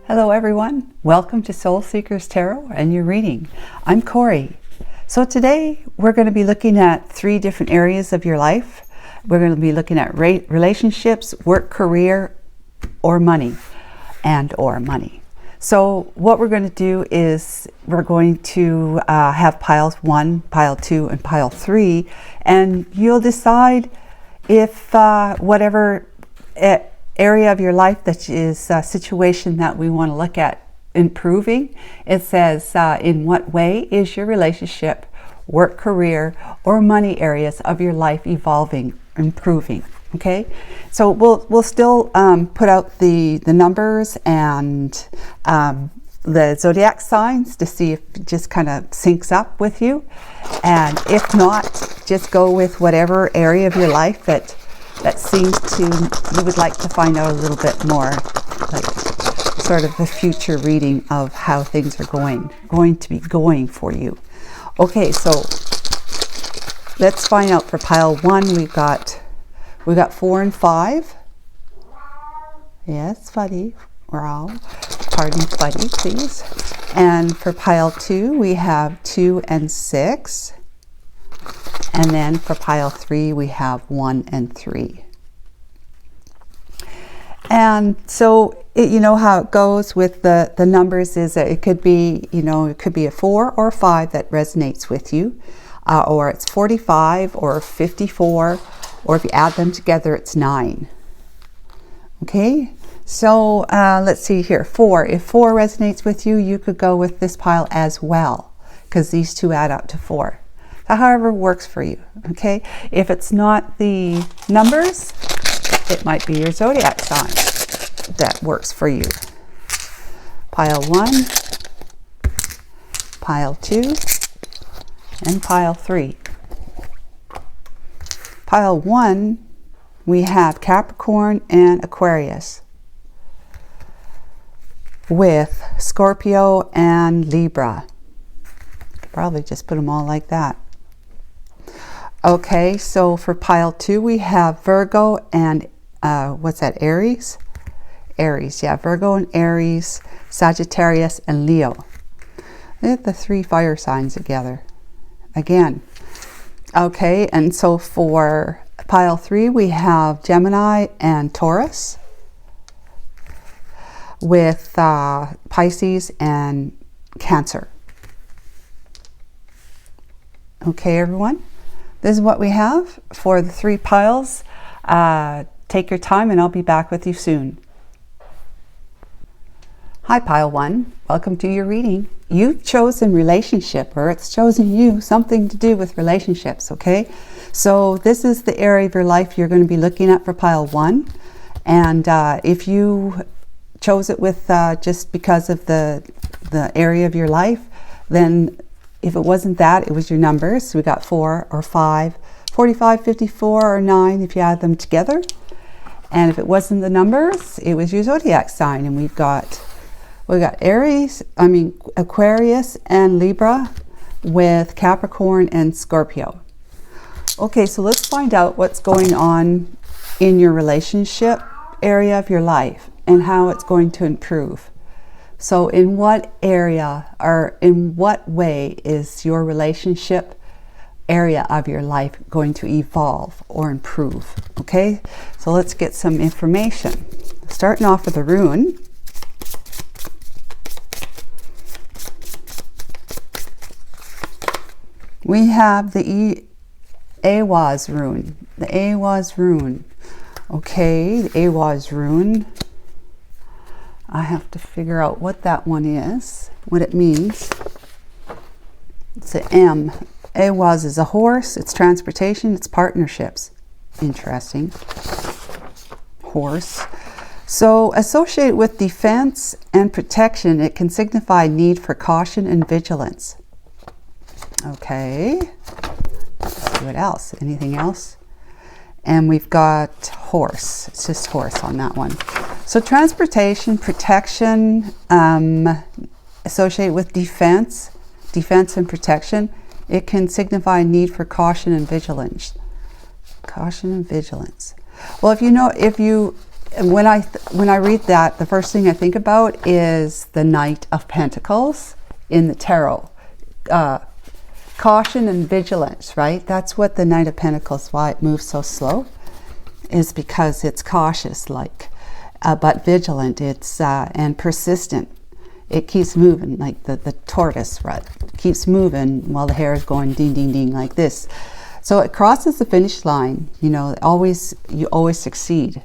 Hello everyone, welcome to Soul Seekers Tarot and your reading. I'm Corey. So today we're going to be looking at 3 different areas of your life. We're going to be looking at relationships, work, career, or money, or money. So what we're going to do is we're going to have piles 1, pile 2, and pile 3, and you'll decide if whatever area of your life that is a situation that we want to look at improving. It says in what way is your relationship, work, career, or money areas of your life evolving, improving. Okay, so we'll still put out the numbers and the zodiac signs to see if it just kind of syncs up with you, and if not, just go with whatever area of your life that seems to, you would like to find out a little bit more, like sort of the future reading of how things are going to be going for you. Okay, so let's find out for pile 1. We got 4 and 5. Yes, Fuddy. We're all, pardon Fuddy, please. And for pile 2, we have 2 and 6. And then for pile 3, we have 1 and 3. And so, you know how it goes with the numbers is that it could be, it could be a 4 or 5 that resonates with you, or it's 45 or 54, or if you add them together, it's 9. Okay, so let's see here. 4. If 4 resonates with you, you could go with this pile as well, because these two add up to 4. However works for you. Okay, if it's not the numbers, it might be your zodiac sign that works for you. Pile 1, pile 2, and pile 3. Pile 1, we have Capricorn and Aquarius, with Scorpio and Libra. Probably just put them all like that. Okay, so for pile 2, we have Virgo and what's that, Aries? Aries, yeah, Virgo and Aries, Sagittarius and Leo. Look at the 3 fire signs together again. Okay, and so for pile 3, we have Gemini and Taurus, with Pisces and Cancer. Okay, everyone, this is what we have for the 3 piles. Take your time and I'll be back with you soon. Hi, pile 1. Welcome to your reading. You've chosen relationship, or it's chosen you, something to do with relationships, okay? So this is the area of your life you're going to be looking at for pile 1. And if you chose it with just because of the area of your life, then if it wasn't that, it was your numbers. So we got 4 or 5, 45, 54, or 9 if you add them together. And if it wasn't the numbers, it was your zodiac sign. And we got Aquarius and Libra, with Capricorn and Scorpio. Okay, so let's find out what's going on in your relationship area of your life and how it's going to improve. So in what area or in what way is your relationship area of your life going to evolve or improve? Okay, so let's get some information. Starting off with a rune. We have the Awaz rune. The Awaz rune. Okay, the Awaz rune. I have to figure out what that one is, what it means. It's an M. Awaz is a horse, it's transportation, it's partnerships. Interesting. Horse. So associated with defense and protection, it can signify need for caution and vigilance. Okay. Let's see what else. Anything else? And we've got horse. It's just horse on that one. So transportation, protection, associated with defense and protection, it can signify need for caution and vigilance. Caution and vigilance. Well, if you when I read that, the first thing I think about is the Knight of Pentacles in the tarot. Caution and vigilance, right? That's what the Knight of Pentacles, why it moves so slow, is because it's cautious, like, but vigilant. It's and persistent. It keeps moving, like the tortoise, right? Keeps moving while the hair is going ding, ding, ding, like this. So it crosses the finish line. You know, you always succeed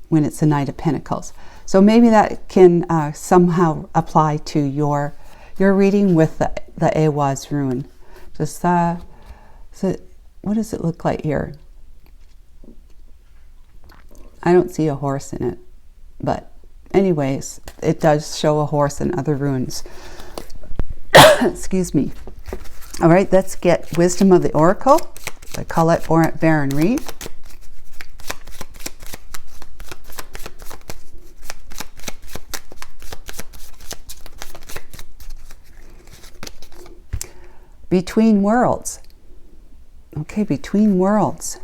when it's the Knight of Pentacles. So maybe that can somehow apply to your reading with the Ehwaz rune. Just so what does it look like here? I don't see a horse in it, but anyways, it does show a horse in other runes. Excuse me. All right, let's get Wisdom of the Oracle by Colette Baron Reed. Between worlds. Okay, between worlds.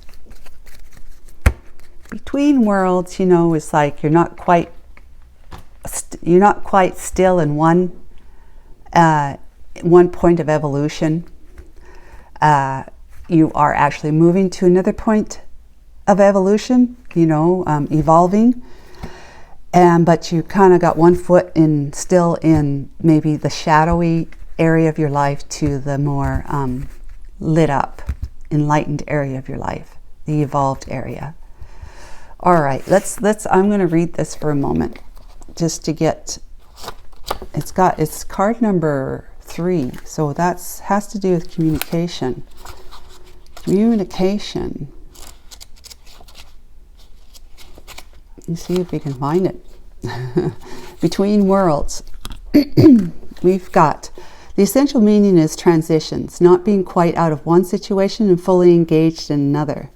Between worlds, you know, is like you're not quite still in one point of evolution. You are actually moving to another point of evolution, you know, evolving. But you kind of got one foot still in maybe the shadowy area of your life to the more lit up, enlightened area of your life, the evolved area. All right, I'm going to read this for a moment, just to get. It's card number 3, so has to do with communication. Communication. Let's see if we can find it. Between worlds. We've got the essential meaning is transitions, not being quite out of one situation and fully engaged in another.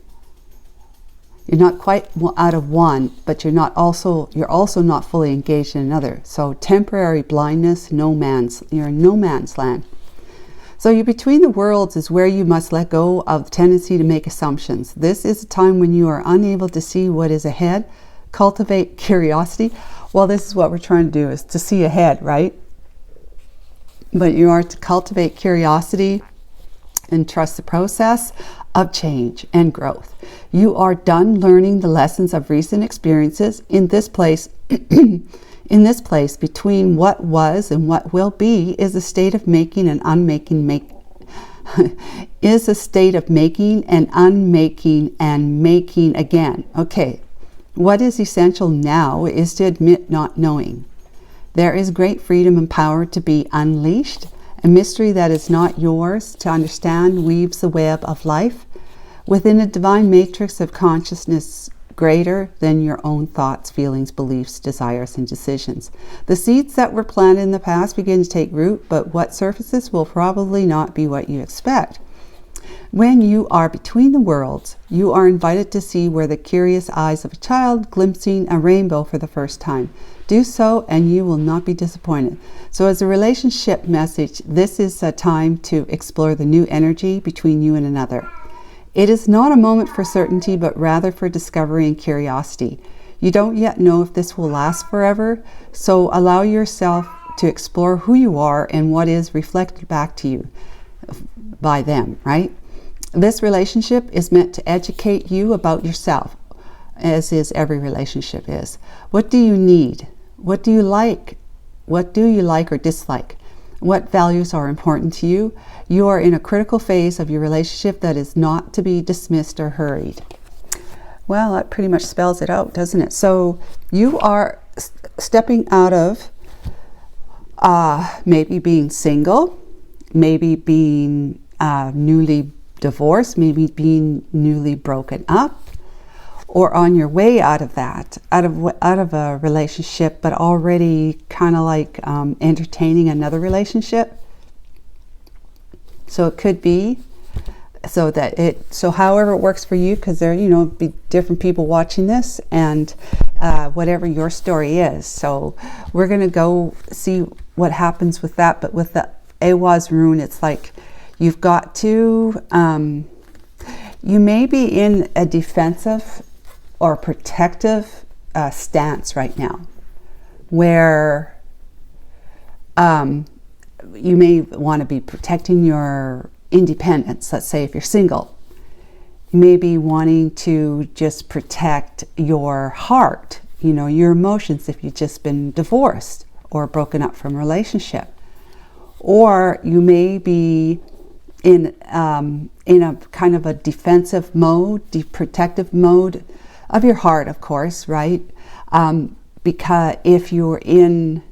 You're not quite out of one, but you're also not fully engaged in another. So temporary blindness, you're in no man's land. So you're between the worlds is where you must let go of the tendency to make assumptions. This is a time when you are unable to see what is ahead. Cultivate curiosity. Well, this is what we're trying to do, is to see ahead, right? But you are to cultivate curiosity and trust the process of change and growth. You are done learning the lessons of recent experiences. In this place, between what was and what will be, is a state of making and unmaking. Is a state of making and unmaking and making again. Okay, what is essential now is to admit not knowing. There is great freedom and power to be unleashed. A mystery that is not yours to understand weaves the web of life within a divine matrix of consciousness greater than your own thoughts, feelings, beliefs, desires, and decisions. The seeds that were planted in the past begin to take root, but what surfaces will probably not be what you expect. When you are between the worlds, you are invited to see where the curious eyes of a child glimpsing a rainbow for the first time. Do so and you will not be disappointed. So as a relationship message, this is a time to explore the new energy between you and another. It is not a moment for certainty, but rather for discovery and curiosity. You don't yet know if this will last forever, so allow yourself to explore who you are and what is reflected back to you by them, right? This relationship is meant to educate you about yourself, as is every relationship is. What do you need? What do you like? What do you like or dislike? What values are important to you? You are in a critical phase of your relationship that is not to be dismissed or hurried. Well, that pretty much spells it out, doesn't it? So you are stepping out of maybe being single, maybe being newly divorced, maybe being newly broken up, or on your way out of that, out of a relationship, but already kind of like entertaining another relationship. So it could be so however it works for you, because there be different people watching this, and whatever your story is. So we're going to go see what happens with that. But with the Ehwaz rune, it's like you've got to you may be in a defensive or protective stance right now, where you may want to be protecting your independence. Let's say if you're single, you may be wanting to just protect your heart, you know, your emotions if you've just been divorced or broken up from a relationship. Or you may be in a kind of a defensive mode, protective mode of your heart, of course, right? Because if you're in,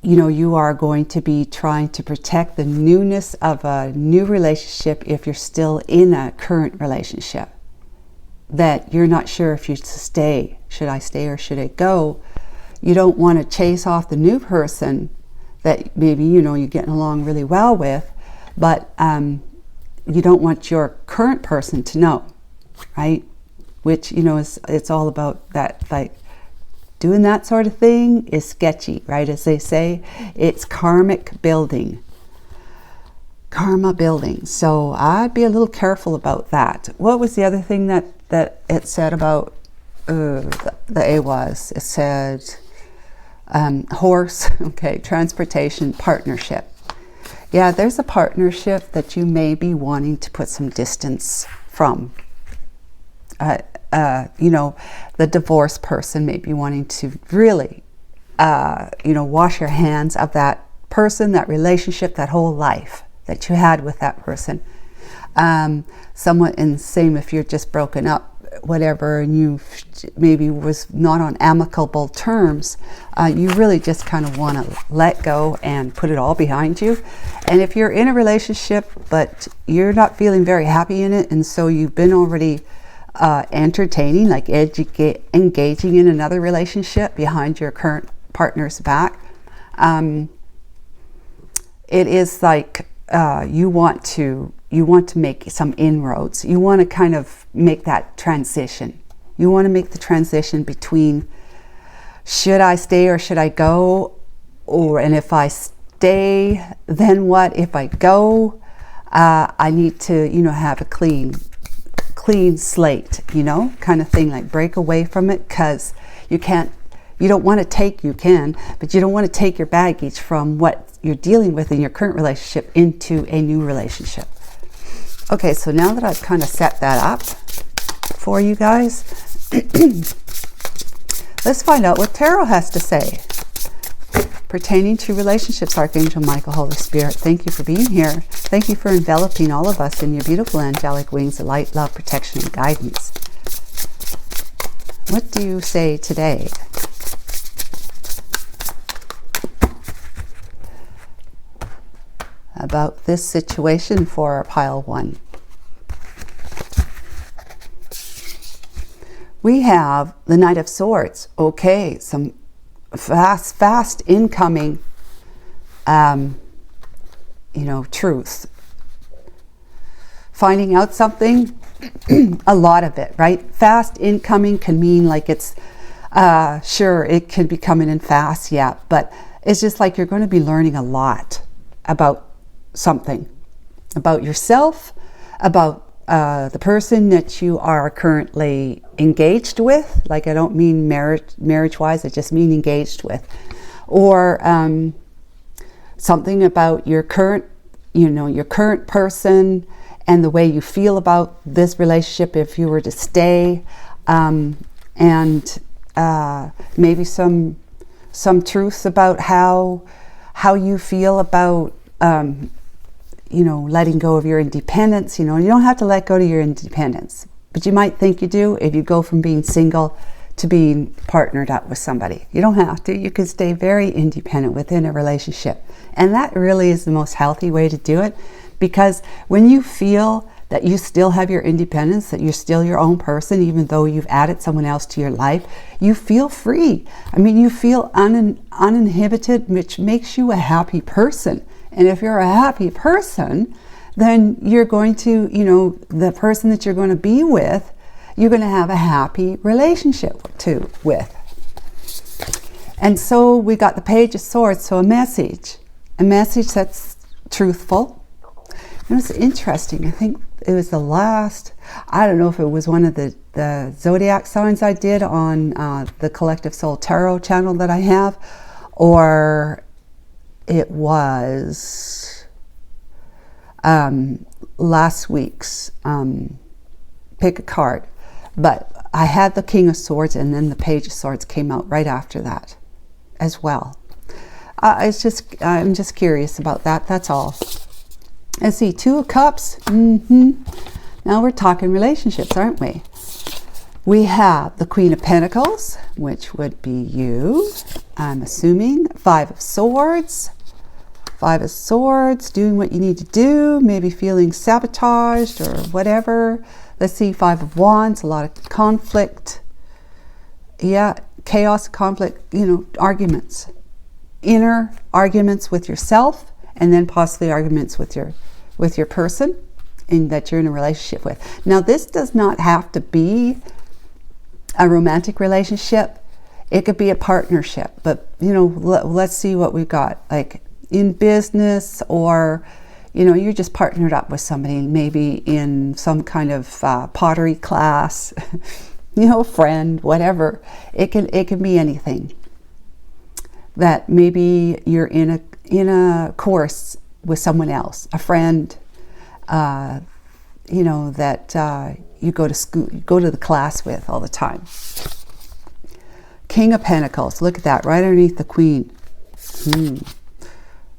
you know, you are going to be trying to protect the newness of a new relationship if you're still in a current relationship, that you're not sure if you stay. Should I stay or should I go? You don't want to chase off the new person that maybe, you know, you're getting along really well with, but you don't want your current person to know, right? Which, you know, it's all about that, like, doing that sort of thing is sketchy, right? As they say, it's karmic building. Karma building. So I'd be a little careful about that. What was the other thing that it said about the AWAS? It said horse, okay, transportation, partnership. Yeah, there's a partnership that you may be wanting to put some distance from. You know, the divorced person may be wanting to really, you know, wash your hands of that person, that relationship, that whole life that you had with that person. Somewhat in the same if you're just broken up, whatever, and you maybe was not on amicable terms, you really just kind of want to let go and put it all behind you. And if you're in a relationship, but you're not feeling very happy in it, and so you've been already entertaining, like engaging in another relationship behind your current partner's back, it is like you want to make some inroads. You want to kind of make that transition. You want to make the transition between, should I stay or should I go? And if I stay, then what? If I go, I need to, you know, have a clean slate, you know, kind of thing, like break away from it, because you don't want to take, you can, but you don't want to take your baggage from what you're dealing with in your current relationship into a new relationship. Okay, so now that I've kind of set that up for you guys, let's find out what Tarot has to say pertaining to relationships. Archangel Michael, Holy Spirit, thank you for being here. Thank you for enveloping all of us in your beautiful angelic wings of light, love, protection, and guidance. What do you say today? About this situation for pile 1. We have the Knight of Swords. Okay, some fast incoming, you know, truth. Finding out something, a lot of it, right? Fast incoming can mean like it's, sure, it can be coming in fast, yeah, but it's just like you're going to be learning a lot about something, about yourself, about the person that you are currently engaged with. Like, I don't mean marriage-wise, I just mean engaged with. Or something about your current, you know, your current person and the way you feel about this relationship if you were to stay. And maybe some truths about how you feel about you know, letting go of your independence. You know, you don't have to let go of your independence, but you might think you do if you go from being single to being partnered up with somebody. You don't have to. You can stay very independent within a relationship. And that really is the most healthy way to do it, because when you feel that you still have your independence, that you're still your own person, even though you've added someone else to your life, you feel free. I mean, you feel uninhibited, which makes you a happy person. And if you're a happy person, then you're going to, you know, the person that you're going to be with, you're going to have a happy relationship with. And so we got the Page of Swords, so a message that's truthful. And it's interesting. I think it was the last, I don't know if it was one of the zodiac signs I did on the Collective Soul Tarot channel that I have, or it was last week's pick a card. But I had the King of Swords, and then the Page of Swords came out right after that as well. I'm just curious about that, that's all. Let's see, Two of Cups. Now we're talking relationships, aren't we? We have the Queen of Pentacles, which would be you, I'm assuming. Five of Swords. Five of Swords, doing what you need to do, maybe feeling sabotaged or whatever. Let's see, Five of Wands, a lot of conflict. Yeah, chaos, conflict, you know, arguments. Inner arguments with yourself, and then possibly arguments with your person and that you're in a relationship with. Now, this does not have to be a romantic relationship. It could be a partnership, but you know, let's see what we've got, like in business, or you know, you're just partnered up with somebody, maybe in some kind of pottery class, you know, a friend, whatever. It can be anything. That maybe you're in a course with someone else, a friend, you know, that you go to school, you go to the class with all the time. King of Pentacles, look at that, right underneath the Queen.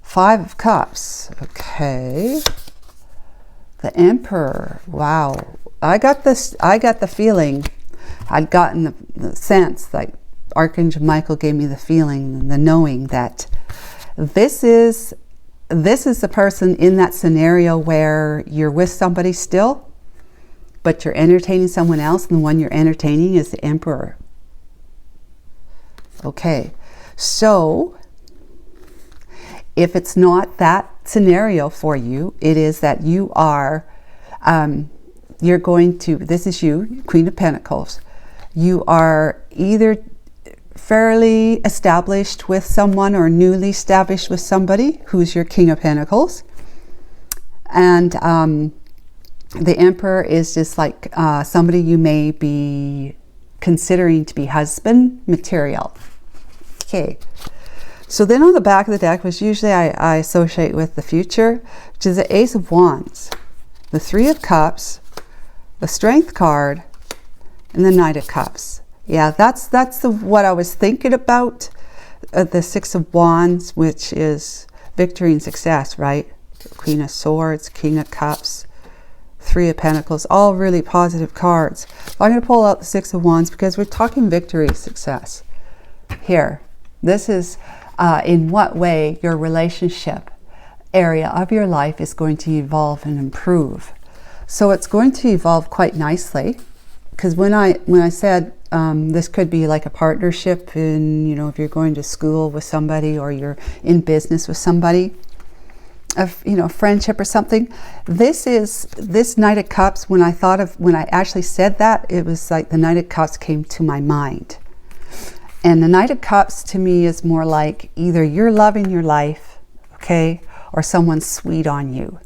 Five of Cups, okay. The Emperor, wow. I got the feeling, I'd gotten the sense, like Archangel Michael gave me the feeling, the knowing that this is the person in that scenario where you're with somebody still, but you're entertaining someone else, and the one you're entertaining is the Emperor. Okay, so if it's not that scenario for you, it is that you are, you're going to, this is you, Queen of Pentacles. You are either fairly established with someone or newly established with somebody who's your King of Pentacles. And the Emperor is just like somebody you may be considering to be husband material. Okay. So then on the back of the deck, which usually I associate with the future, which is the Ace of Wands, the Three of Cups, the Strength card, and the Knight of Cups. Yeah, that's what I was thinking about. The Six of Wands, which is victory and success, right? Queen of Swords, King of Cups, Three of Pentacles, all really positive cards. I'm going to pull out the Six of Wands because we're talking victory, success here. This is in what way your relationship area of your life is going to evolve and improve. So it's going to evolve quite nicely, because when I said this could be like a partnership in, you know, if you're going to school with somebody or you're in business with somebody, you know, friendship or something. This Knight of Cups, when I actually said that, it was like the Knight of Cups came to my mind. And the Knight of Cups to me is more like either you're loving your life, okay, or someone's sweet on you.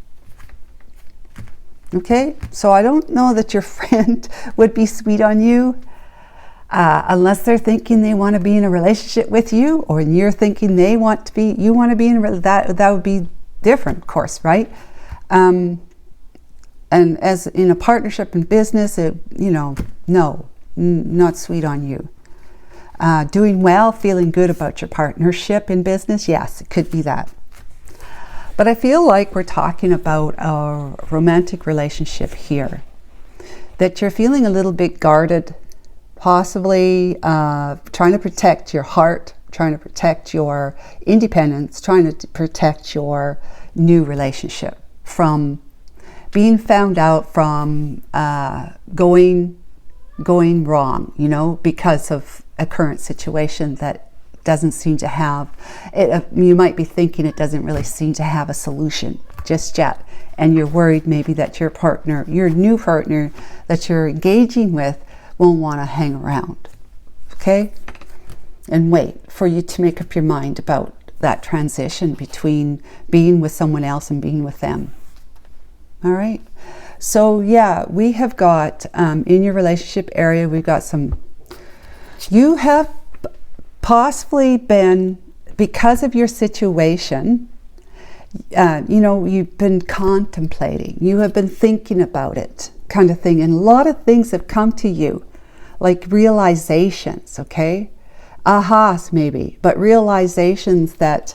Okay, so I don't know that your friend would be sweet on you unless they're thinking they want to be in a relationship with you, or you're thinking you want to be in that would be different, of course, right? And as in a partnership in business, not sweet on you. Doing well, feeling good about your partnership in business, yes, it could be that. But I feel like we're talking about a romantic relationship here, that you're feeling a little bit guarded, possibly trying to protect your heart, trying to protect your independence, trying to protect your new relationship from being found out, from going wrong, you know, because of a current situation that doesn't seem to have it. You might be thinking it doesn't really seem to have a solution just yet, and you're worried maybe that your partner, your new partner that you're engaging with, won't want to hang around, okay, and wait for you to make up your mind about that transition between being with someone else and being with them. All right, So yeah, we have got, in your relationship area, we've got some, you have possibly been, because of your situation, you know, you've been contemplating, you have been thinking about it, kind of thing. And a lot of things have come to you, like realizations, okay? Ahas maybe, but realizations that,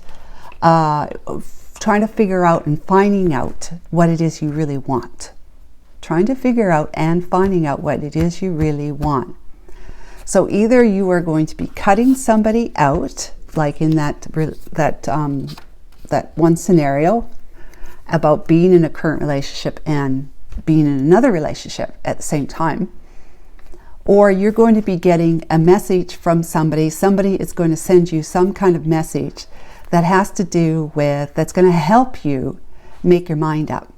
trying to figure out and finding out what it is you really want. Trying to figure out and finding out what it is you really want. So either you are going to be cutting somebody out, like in that one scenario about being in a current relationship and being in another relationship at the same time, or you're going to be getting a message from somebody. Somebody is going to send you some kind of message that has to do with, that's going to help you make your mind up.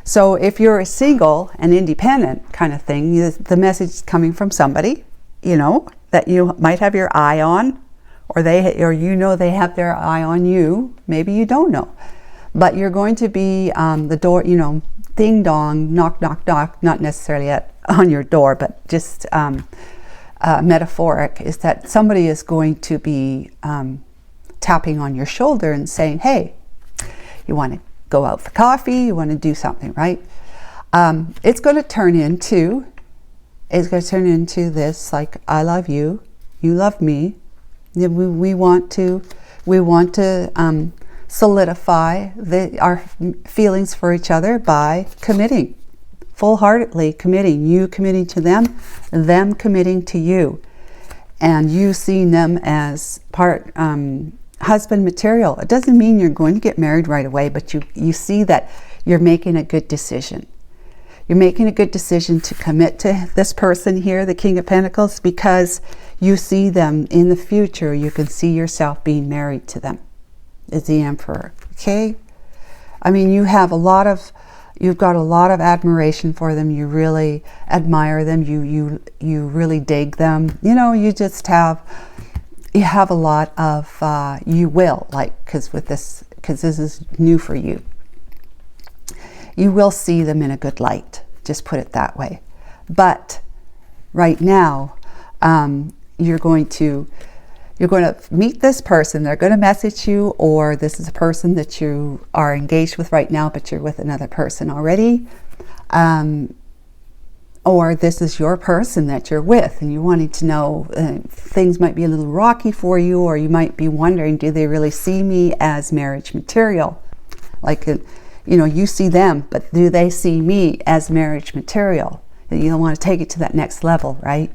So if you're a single and independent kind of thing, the message is coming from somebody, you know, that you might have your eye on, or you know they have their eye on you. Maybe you don't know, but you're going to be the door, you know, ding dong, knock knock knock, not necessarily on your door, but just metaphoric, is that somebody is going to be tapping on your shoulder and saying, hey, you want to go out for coffee, you want to do something, right? It's going to turn into this, like, I love you, you love me. We want to solidify our feelings for each other by committing, full-heartedly committing, you committing to them committing to you, and you seeing them as part husband material. It doesn't mean you're going to get married right away, but you see that you're making a good decision. You're making a good decision to commit to this person here, the King of Pentacles, because you see them in the future. You can see yourself being married to them, is the Emperor. Okay? I mean, you've got a lot of admiration for them. You really admire them. You really dig them. You know, you have a lot of you will, like, because this is new for you. You will see them in a good light, just put it that way. But right now, you're going to meet this person. They're going to message you, or this is a person that you are engaged with right now, but you're with another person already. Or this is your person that you're with, and you're wanting to know, things might be a little rocky for you, or you might be wondering, do they really see me as marriage material? Like, you know, you see them, but do they see me as marriage material? You don't want to take it to that next level, right?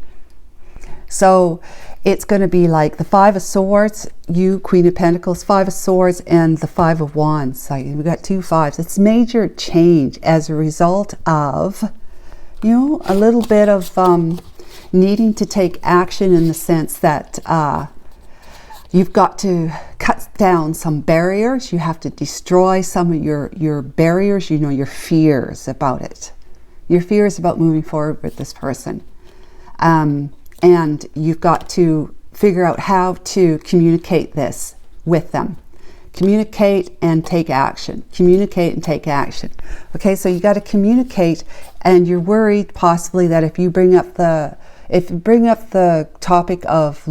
So it's going to be like the Five of Swords, you, Queen of Pentacles, Five of Swords, and the Five of Wands. So we've got two fives. It's major change as a result of, you know, a little bit of needing to take action, in the sense that you've got to cut down some barriers. You have to destroy some of your barriers, you know, your fears about it. Your fears about moving forward with this person. And you've got to figure out how to communicate this with them. Communicate and take action. Communicate and take action. Okay, so you got to communicate, and you're worried possibly that if you bring up the topic of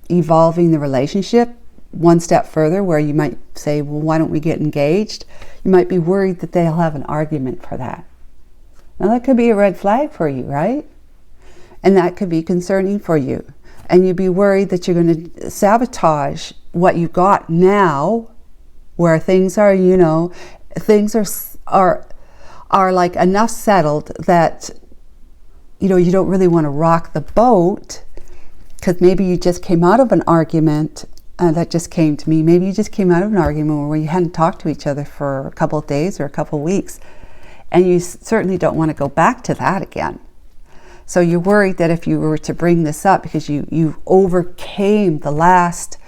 evolving the relationship one step further, where you might say, well, why don't we get engaged? You might be worried that they'll have an argument for that. Now that could be a red flag for you, right? And that could be concerning for you. And you'd be worried that you're going to sabotage what you got now, where things are, you know, things are like enough settled that, you know, you don't really want to rock the boat, because maybe you just came out of an argument. That just came to me. Maybe you just came out of an argument where you hadn't talked to each other for a couple of days or a couple of weeks, and you certainly don't want to go back to that again. So you're worried that if you were to bring this up, because you overcame the last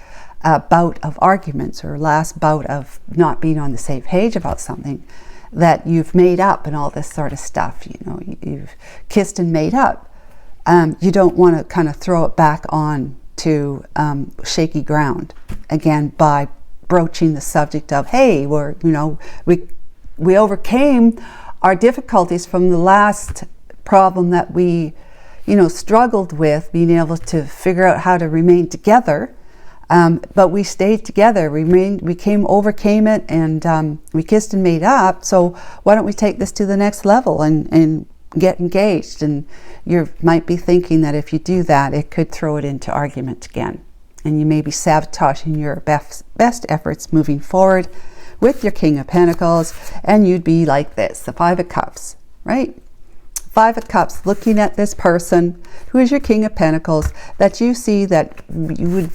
bout of arguments, or last bout of not being on the same page about something, that you've made up and all this sort of stuff, you know, you've kissed and made up. You don't want to kind of throw it back on to shaky ground again by broaching the subject of, hey, we overcame our difficulties from the last problem that we, struggled with, being able to figure out how to remain together. But we stayed together, we overcame it, and we kissed and made up. So why don't we take this to the next level and get engaged? And you might be thinking that if you do that, it could throw it into argument again. And you may be sabotaging your best efforts moving forward with your King of Pentacles. And you'd be like this, the Five of Cups, right? Five of Cups, looking at this person who is your King of Pentacles, that you see that you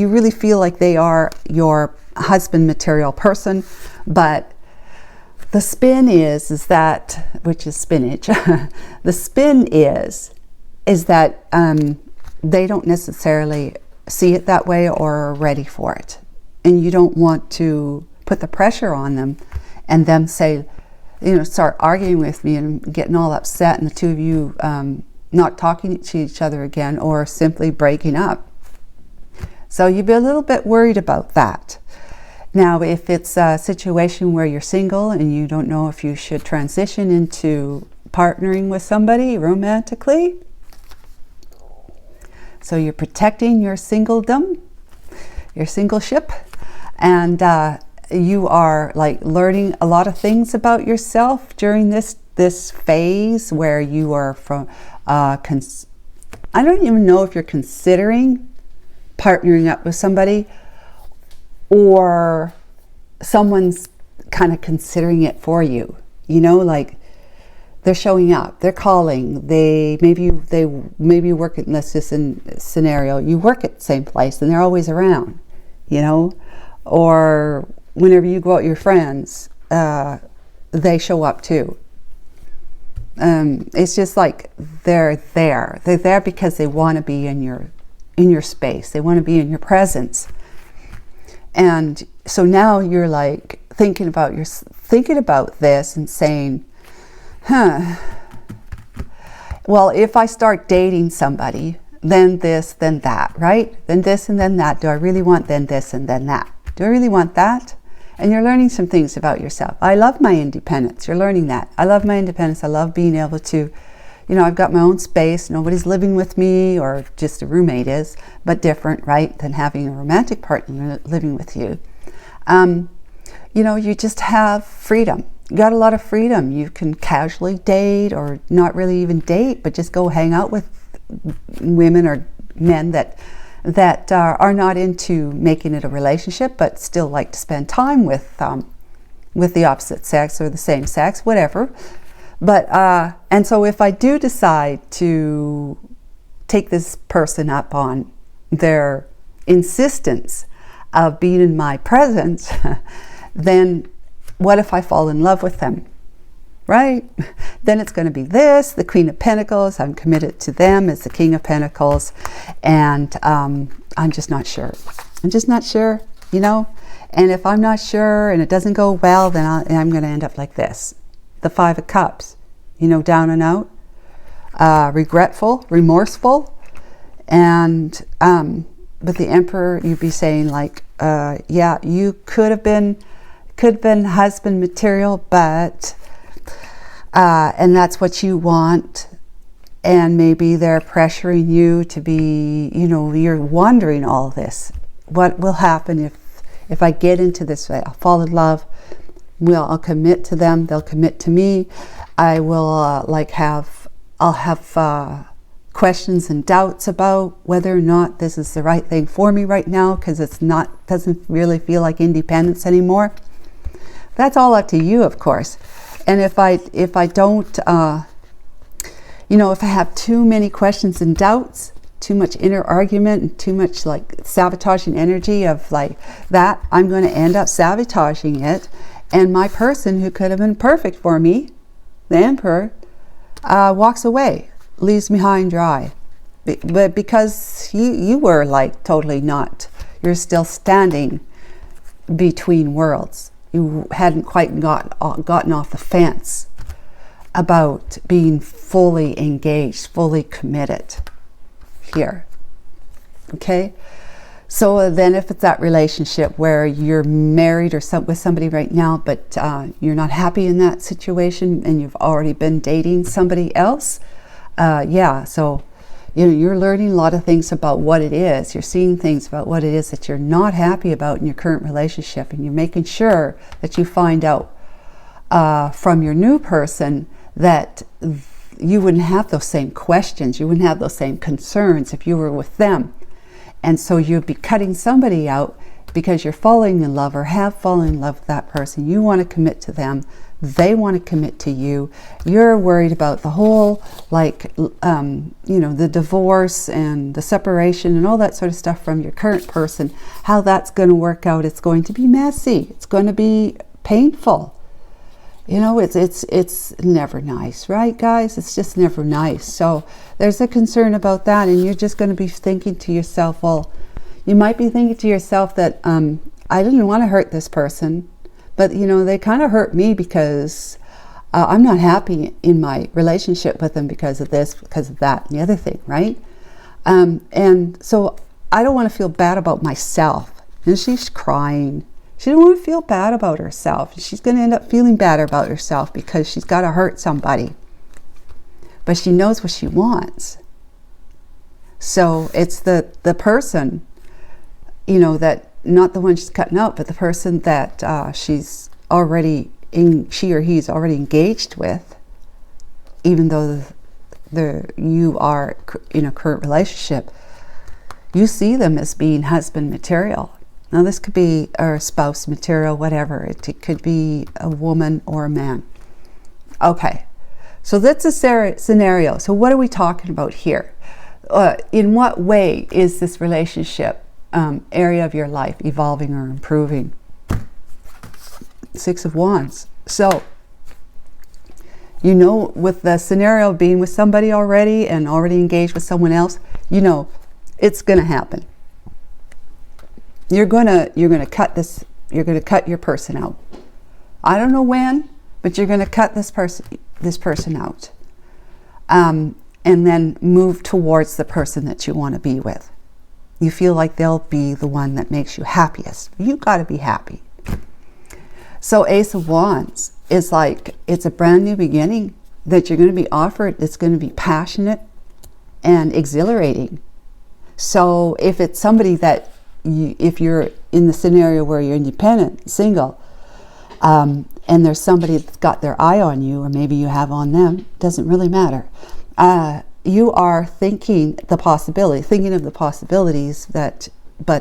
really feel like they are your husband material person. But the spin is that, which is spinach, the spin is that they don't necessarily see it that way or are ready for it. And you don't want to put the pressure on them and them say, start arguing with me and getting all upset, and the two of you not talking to each other again, or simply breaking up. So you'd be a little bit worried about that. Now, if it's a situation where you're single and you don't know if you should transition into partnering with somebody romantically, so you're protecting your singledom, your singleship, and you are like learning a lot of things about yourself during this phase where you are from, I don't even know if you're considering partnering up with somebody, or someone's kind of considering it for you. Like they're showing up, they're calling, they maybe work at, let's just in scenario, you work at the same place and they're always around, or whenever you go out with your friends, they show up too. It's just like they're there because they want to be in your space, they want to be in your presence. And so now you're like thinking about this and saying, well, if I start dating somebody, then this, then that, right? Then this and then that. Do I really want then this and then that? Do I really want that? And you're learning some things about yourself. I love my independence. You're learning that. I love my independence. I love being able to, I've got my own space. Nobody's living with me, or just a roommate is, but different, right, than having a romantic partner living with you. You just have freedom. You got a lot of freedom. You can casually date, or not really even date, but just go hang out with women or men that are not into making it a relationship, but still like to spend time with the opposite sex or the same sex, whatever. But and so if I do decide to take this person up on their insistence of being in my presence, then what if I fall in love with them? Right? Then it's going to be this, the Queen of Pentacles. I'm committed to them as the King of Pentacles, and I'm just not sure. I'm just not sure, And if I'm not sure and it doesn't go well, then I'm going to end up like this. The Five of Cups, down and out, regretful, remorseful, and with the Emperor, you'd be saying like, yeah, you could have been husband material, but and that's what you want, and maybe they're pressuring you to be, you're wondering all this. What will happen if I get into this? I'll fall in love. I'll commit to them. They'll commit to me. I will I'll have questions and doubts about whether or not this is the right thing for me right now, because doesn't really feel like independence anymore. That's all up to you, of course. And if I don't, if I have too many questions and doubts, too much inner argument, and too much like sabotaging energy of like that, I'm going to end up sabotaging it. And my person who could have been perfect for me, the Emperor, walks away, leaves me high and dry. But because you were like totally not, you're still standing between worlds. You hadn't quite gotten off the fence about being fully engaged, fully committed here. Okay? So then if it's that relationship where you're married or with somebody right now, but you're not happy in that situation and you've already been dating somebody else, yeah, so you're learning a lot of things about what it is. You're seeing things about what it is that you're not happy about in your current relationship, and you're making sure that you find out from your new person that you wouldn't have those same questions, you wouldn't have those same concerns if you were with them. And so you'd be cutting somebody out because you're falling in love or have fallen in love with that person. You want to commit to them. They want to commit to you. You're worried about the whole, like, the divorce and the separation and all that sort of stuff from your current person, how that's going to work out. It's going to be messy. It's going to be painful. It's never nice, right, guys? It's just never nice. So there's a concern about that, and you're just going to be thinking to yourself, well, you might be thinking to yourself that I didn't want to hurt this person, but they kind of hurt me because I'm not happy in my relationship with them because of this, because of that, and the other thing, right? And so I don't want to feel bad about myself. And she's crying. She don't want to feel bad about herself. She's going to end up feeling bad about herself because she's got to hurt somebody. But she knows what she wants. So it's the person, that not the one she's cutting out, but the person that she or he's already engaged with, even though you are in a current relationship, you see them as being husband material. Now this could be a spouse material, whatever. It could be a woman or a man. Okay, so that's a scenario. So what are we talking about here? In what way is this relationship area of your life evolving or improving? 6 of Wands. So, with the scenario being with somebody already and already engaged with someone else, it's going to happen. You're gonna cut your person out. I don't know when, but you're gonna cut this person out, and then move towards the person that you want to be with. You feel like they'll be the one that makes you happiest. You got to be happy. So Ace of Wands is like, it's a brand new beginning that you're going to be offered. It's going to be passionate and exhilarating. So if it's somebody that if you're in the scenario where you're independent, single, and there's somebody that's got their eye on you, or maybe you have on them, doesn't really matter. You are thinking of the possibilities but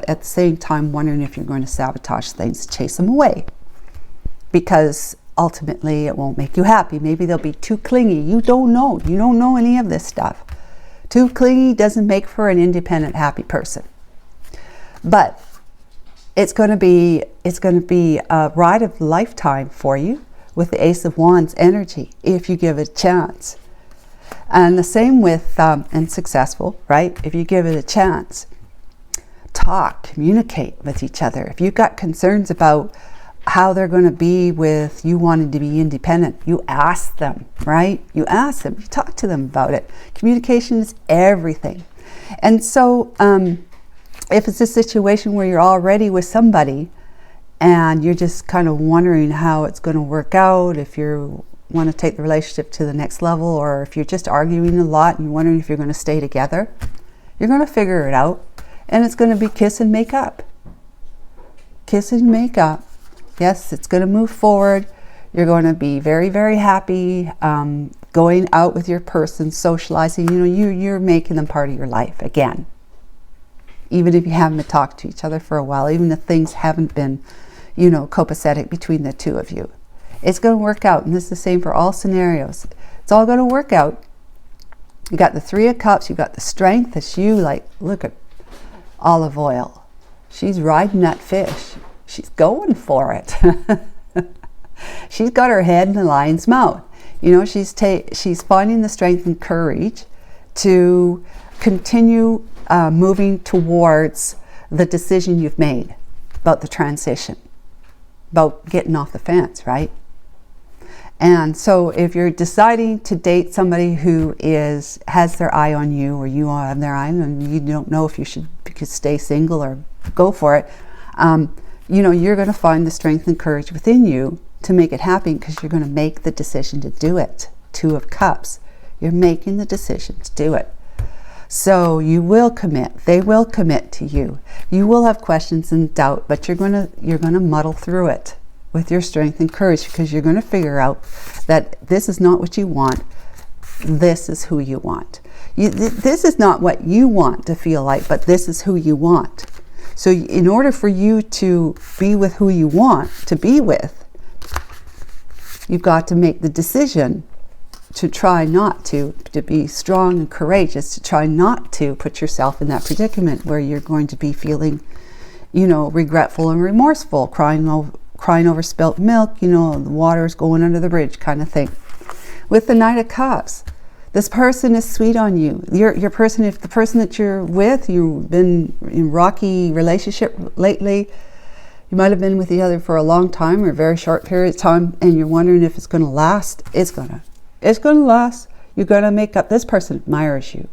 at the same time wondering if you're going to sabotage things, chase them away, because ultimately it won't make you happy. Maybe they'll be too clingy. You don't know any of this stuff. Too clingy doesn't make for an independent, happy person. But it's going to be a ride of a lifetime for you with the Ace of Wands energy if you give it a chance. And the same with and successful, right? If you give it a chance, talk, communicate with each other. If you've got concerns about how they're going to be with you wanting to be independent, you ask them, right? You ask them, you talk to them about it. Communication is everything. And so if it's a situation where you're already with somebody and you're just kind of wondering how it's going to work out, if you want to take the relationship to the next level, or if you're just arguing a lot and you're wondering if you're going to stay together, you're going to figure it out, and it's going to be kiss and make up. Kiss and make up. Yes, it's going to move forward. You're going to be very, very happy going out with your person, socializing. You're making them part of your life again. Even if you haven't talked to each other for a while, even if things haven't been, copacetic between the two of you. It's going to work out, and this is the same for all scenarios. It's all going to work out. You got the 3 of Cups, you got the strength. It's you, look at olive oil. She's riding that fish. She's going for it. She's got her head in the lion's mouth. She's finding the strength and courage to continue moving towards the decision you've made about the transition, about getting off the fence, right? And so if you're deciding to date somebody who has their eye on you, or you have their eye on you, you don't know if you could stay single or go for it. You know, you're going to find the strength and courage within you to make it happen, because you're going to make the decision to do it. Two of Cups. You're making the decision to do it. So you will commit. They will commit to you. You will have questions and doubt, but you're going to muddle through it with your strength and courage, because you're going to figure out that this is not what you want. This is who you want. This is not what you want to feel like, but this is who you want. So in order for you to be with who you want to be with, you've got to make the decision to try not to be strong and courageous, to try not to put yourself in that predicament where you're going to be feeling, you know, regretful and remorseful, crying over spilt milk, you know, the water's going under the bridge kind of thing. With the Knight of Cups, this person is sweet on you. Your person, if the person that you're with, you've been in a rocky relationship lately, you might have been with the other for a long time or a very short period of time, and you're wondering if it's going to last. It's going to last. You're going to make up. This person admires you.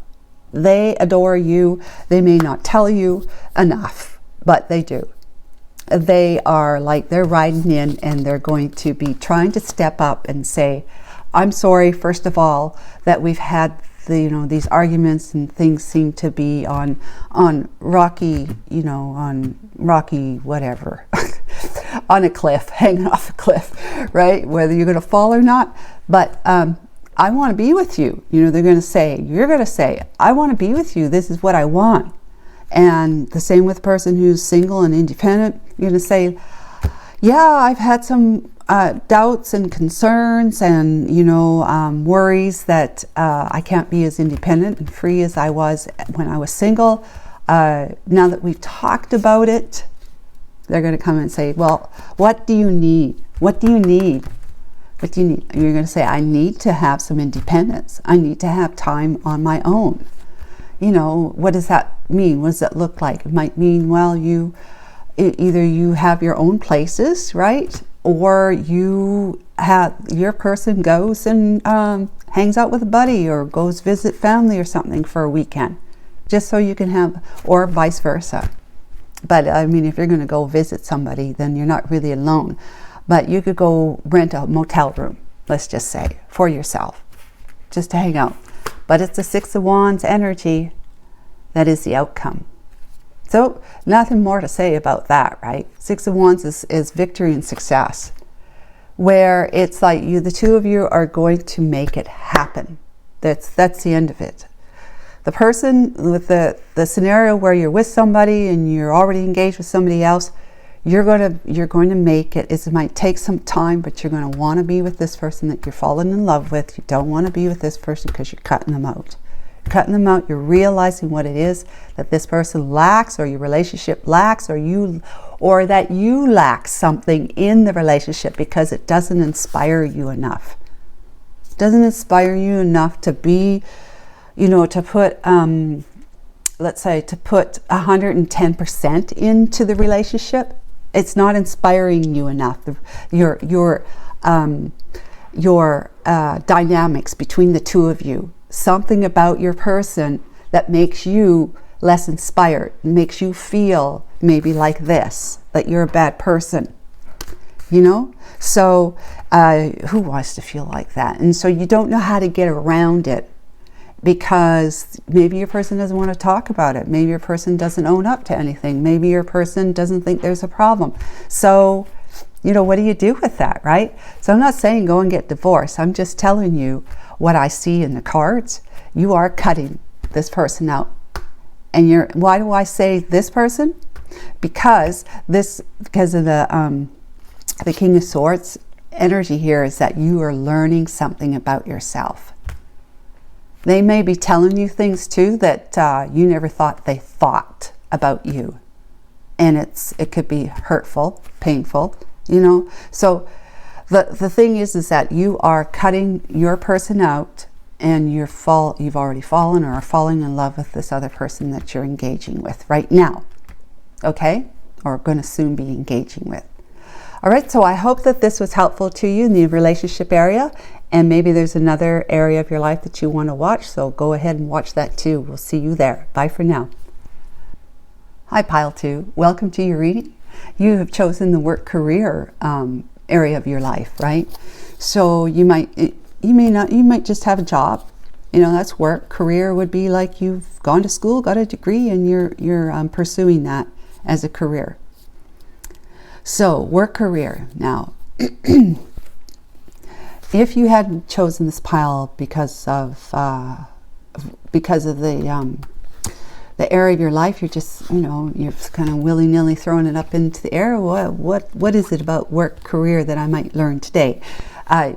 They adore you. They may not tell you enough, but they do. They are like, they're riding in, and they're going to be trying to step up and say, I'm sorry, first of all, that we've had these arguments and things seem to be on rocky, on rocky whatever, on a cliff, hanging off a cliff, right? Whether you're going to fall or not. But I want to be with you. You're going to say, I want to be with you. This is what I want. And the same with the person who's single and independent. You're going to say, yeah, I've had some doubts and concerns and worries that I can't be as independent and free as I was when I was single. Now that we've talked about it, they're going to come and say, well, what do you need? What do you need? What do you need? You're going to say, I need to have some independence. I need to have time on my own. What does that mean? What does that look like? It might mean, well, either you have your own places, right? Or your person goes and hangs out with a buddy or goes visit family or something for a weekend, just so you can have, or vice versa. But I mean, if you're going to go visit somebody, then you're not really alone. But you could go rent a motel room, let's just say, for yourself, just to hang out. But it's the Six of Wands energy that is the outcome. So nothing more to say about that, right? Six of Wands is victory and success, where it's like the two of you are going to make it happen. That's the end of it. The person with the scenario where you're with somebody and you're already engaged with somebody else, you're going to make it. It might take some time, but you're going to want to be with this person that you're falling in love with. You don't want to be with this person because you're cutting them out. Cutting them out, you're realizing what it is that this person lacks, or your relationship lacks, or that you lack something in the relationship because it doesn't inspire you enough. It doesn't inspire you enough to be, to put, let's say, to put 110% into the relationship. It's not inspiring you enough. Your dynamics between the two of you. Something about your person that makes you less inspired, makes you feel maybe like this, that you're a bad person, So who wants to feel like that? And so you don't know how to get around it because maybe your person doesn't want to talk about it. Maybe your person doesn't own up to anything. Maybe your person doesn't think there's a problem. So, what do you do with that, right? So I'm not saying go and get divorced. I'm just telling you what I see in the cards. You are cutting this person out. And why do I say this person? Because of the King of Swords energy here is that you are learning something about yourself. They may be telling you things too that you never thought they thought about you. And it could be hurtful, painful, So the thing is that you are cutting your person out, and you've already fallen or are falling in love with this other person that you're engaging with right now. Okay? Or going to soon be engaging with. All right, so I hope that this was helpful to you in the relationship area, and maybe there's another area of your life that you want to watch, so go ahead and watch that too. We'll see you there. Bye for now. Hi Pile 2, welcome to your reading. You have chosen the work career area of your life, right? So you might just have a job. You know, that's work. Career would be like you've gone to school, got a degree, and you're pursuing that as a career. So work career. Now, if you hadn't chosen this pile because of the area of your life, you're just, you're kind of willy-nilly throwing it up into the air. What is it about work career that I might learn today?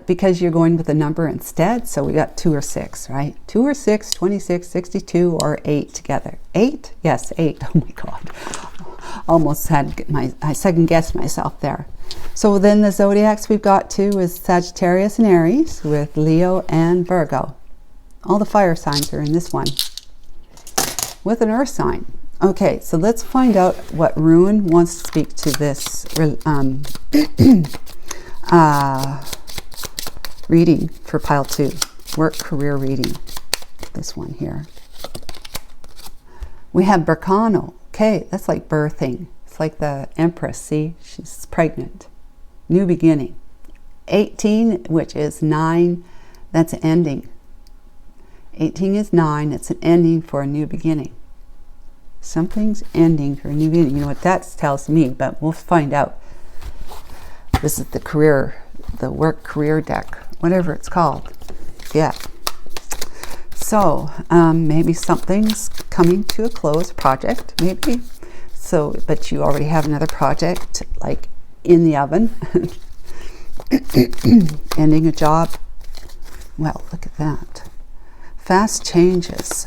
Because you're going with a number instead, so we got 2 or 6, right? 2 or 6, 26, 62, or 8 together. 8? Yes, 8. Oh my God. Almost I second-guessed myself there. So then the zodiacs we've got too is Sagittarius and Aries with Leo and Virgo. All the fire signs are in this one, with an earth sign. Okay, so let's find out what Ruin wants to speak to this reading for pile 2, work career reading. This one here. We have Berkano. Okay, that's like birthing. It's like the Empress. See, she's pregnant. New beginning. 18, which is 9, that's ending. 18 is 9, it's an ending for a new beginning. Something's ending for a new beginning. You know what that tells me, but we'll find out. This is the work career deck, whatever it's called. Yeah. So maybe something's coming to a close, project, maybe. So, but you already have another project, like in the oven. Ending a job. Well, look at that. Fast changes.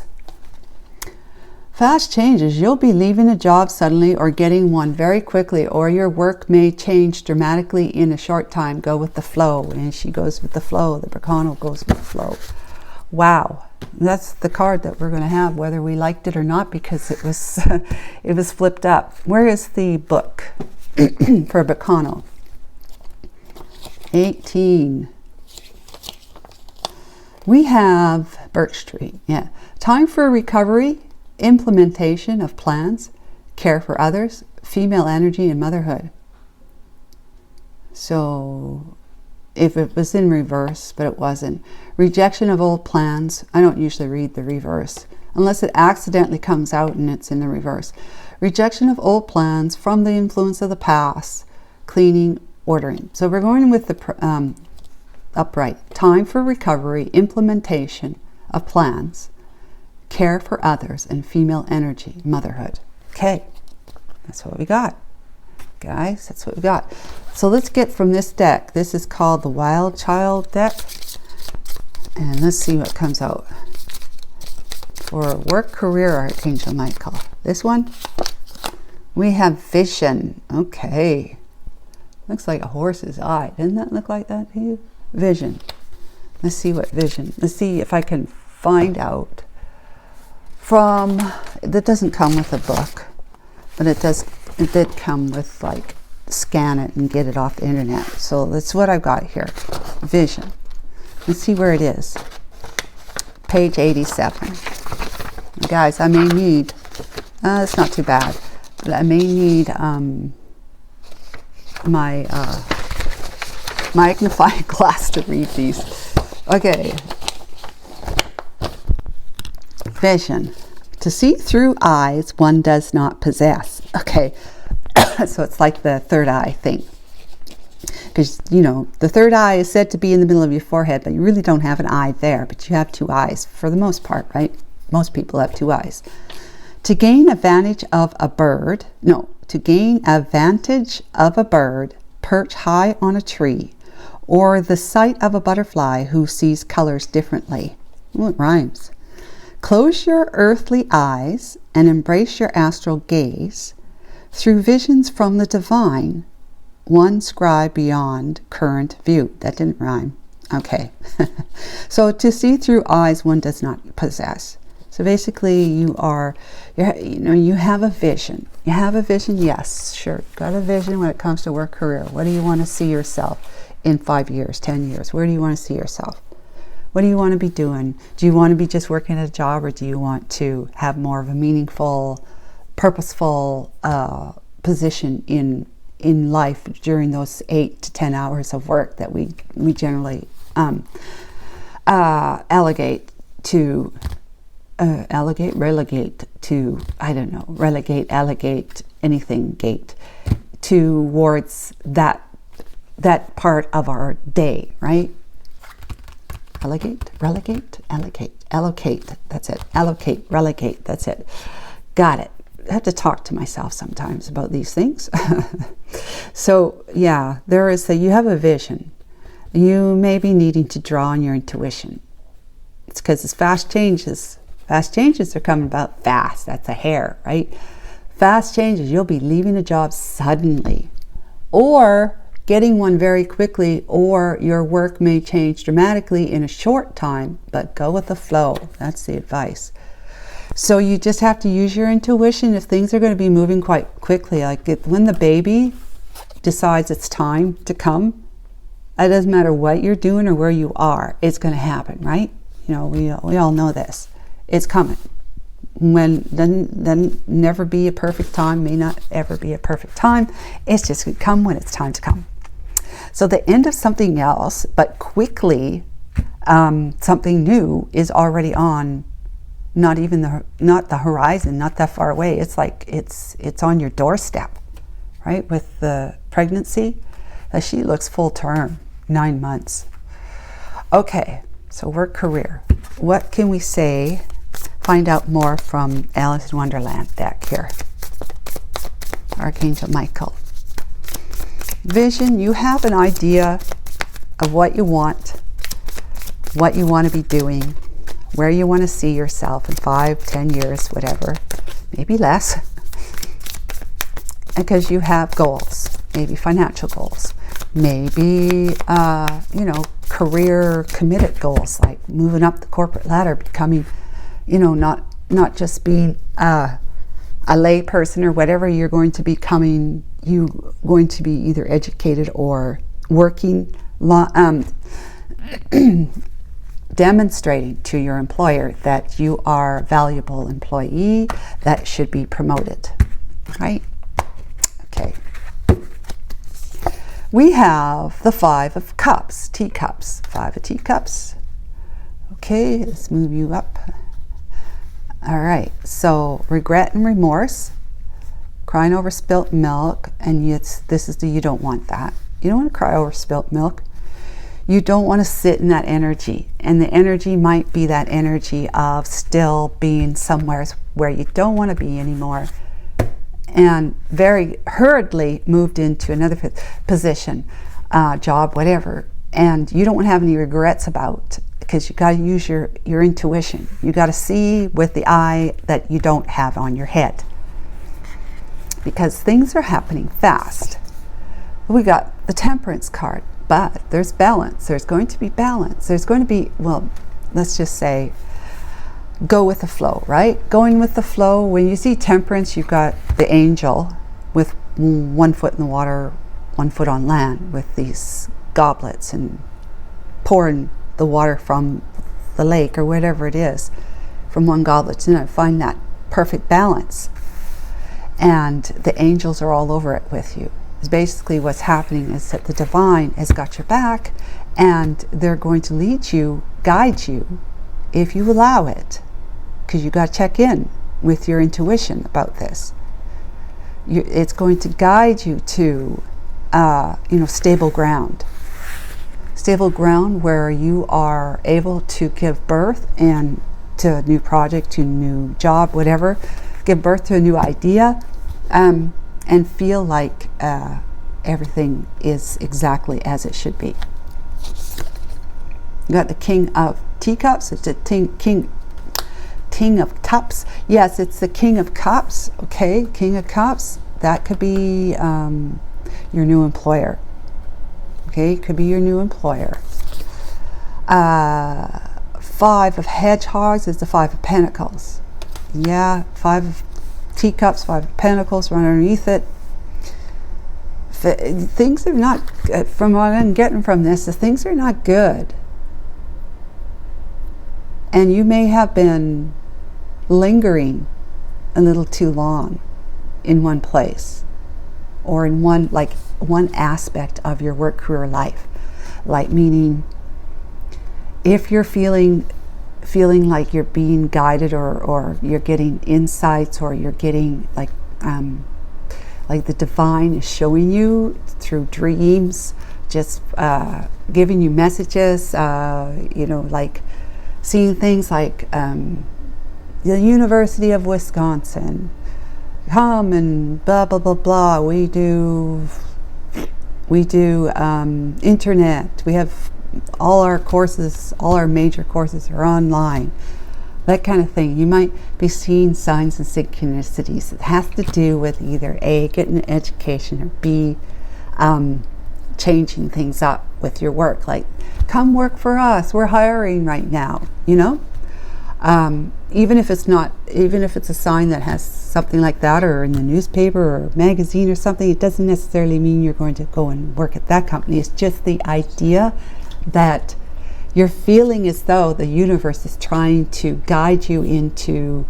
Fast changes. You'll be leaving a job suddenly or getting one very quickly, or your work may change dramatically in a short time. Go with the flow. And she goes with the flow. The Berkano goes with the flow. Wow. That's the card that we're going to have, whether we liked it or not, because it was it was flipped up. Where is the book for Berkano? 18. We have Birch Tree. Yeah. Time for recovery, implementation of plans, care for others, female energy, and motherhood. So if it was in reverse, but it wasn't. Rejection of old plans. I don't usually read the reverse unless it accidentally comes out and it's in the reverse. Rejection of old plans from the influence of the past. Cleaning, ordering. So we're going with the upright. Time for recovery, implementation of plans, care for others, and female energy, motherhood. Okay, that's what we got. Guys, that's what we got. So let's get from this deck. This is called the Moonchild deck. And let's see what comes out for work career Archangel Michael. This one, we have Vision. Okay. Looks like a horse's eye. Doesn't that look like that to you? Vision. Let's see what vision. Let's see if I can find out from, that doesn't come with a book, but it did come with, like, scan it and get it off the internet. So that's what I've got here. Vision. Let's see where it is. Page 87. Guys, I may need, it's not too bad, but I may need my magnifying glass to read these. Okay. Vision. To see through eyes one does not possess. Okay. So it's like the third eye thing. Because, the third eye is said to be in the middle of your forehead, but you really don't have an eye there, but you have 2 eyes for the most part, right? Most people have 2 eyes. To gain advantage of a bird, perch high on a tree, or the sight of a butterfly who sees colors differently. Ooh, it rhymes. Close your earthly eyes and embrace your astral gaze. Through visions from the divine, one scribe beyond current view. That didn't rhyme. Okay. So to see through eyes one does not possess. So basically you have a vision. You have a vision, yes, sure. Got a vision when it comes to work career. What do you want to see yourself in 5 years, 10 years? Where do you want to see yourself? What do you want to be doing? Do you want to be just working at a job, or do you want to have more of a meaningful purposeful position in life during those 8 to 10 hours of work that we generally relegate to, I don't know, relegate, anything gate towards that part of our day, right? Relegate, allocate, that's it. Allocate, relegate, that's it. Got it. I have to talk to myself sometimes about these things. So yeah, you have a vision. You may be needing to draw on your intuition. It's because it's fast changes are coming about fast. That's a hair, right? Fast changes. You'll be leaving a job suddenly, or getting one very quickly, or your work may change dramatically in a short time, but go with the flow. That's the advice. So you just have to use your intuition if things are going to be moving quite quickly. Like when the baby decides it's time to come, it doesn't matter what you're doing or where you are, it's going to happen, right? You know, we all know this. It's coming. Then never be a perfect time, may not ever be a perfect time. It's just going to come when it's time to come. So the end of something else, but quickly, something new is already on. Not the horizon, not that far away. It's like it's on your doorstep, right? With the pregnancy, she looks full term, 9 months. Okay, so work, career. What can we say? Find out more from Alice in Wonderland deck here. Archangel Michael. Vision, you have an idea of what you want to be doing, where you want to see yourself in 5, 10 years, whatever, maybe less. Because you have goals, maybe financial goals, maybe, career committed goals, like moving up the corporate ladder, becoming, not just being a lay person or whatever. You're going to be becoming, you going to be either educated or working, demonstrating to your employer that you are a valuable employee that should be promoted, right? Okay. We have the 5 of Cups, teacups, 5 of teacups. Okay, let's move you up. All right, so regret and remorse, crying over spilt milk, and you don't want that. You don't want to cry over spilt milk. You don't want to sit in that energy, and the energy might be that energy of still being somewhere where you don't want to be anymore, and very hurriedly moved into another position, job, whatever, and you don't want to have any regrets about, because you got to use your intuition. You got to see with the eye that you don't have on your head, because things are happening fast. We got the Temperance card. But there's balance. There's going to be balance. There's going to be, well, let's just say, go with the flow, right? Going with the flow. When you see Temperance, you've got the angel with 1 foot in the water, 1 foot on land, with these goblets and pouring the water from the lake or whatever it is, from one goblet to another. Find that perfect balance. And the angels are all over it with you. Basically what's happening is that the divine has got your back, and they're going to lead you, guide you, if you allow it, because you got to check in with your intuition about this. It's going to guide you to stable ground where you are able to give birth and to a new project, to a new job, whatever, give birth to a new idea, and feel like everything is exactly as it should be. You got the King of Teacups. It's the King of Cups. Yes, it's the King of Cups. Okay, King of Cups. That could be your new employer. Okay, could be your new employer. 5 of Hedgehogs is the 5 of Pentacles. Yeah, 5 of Teacups, 5 of Pentacles, run underneath it. Things are not, from what I'm getting from this, the things are not good. And you may have been lingering a little too long in one place, or in one aspect of your work career life. Like, meaning if you're feeling like you're being guided, or you're getting insights, or you're getting like the divine is showing you through dreams, just giving you messages, like seeing things like the University of Wisconsin, come and blah blah blah blah. We do internet. We have all our courses, all our major courses are online. That kind of thing. You might be seeing signs and synchronicities. It has to do with either A, getting an education, or B, changing things up with your work. Like, come work for us. We're hiring right now. Even if it's a sign that has something like that, or in the newspaper or magazine or something, it doesn't necessarily mean you're going to go and work at that company. It's just the idea that you're feeling as though the universe is trying to guide you into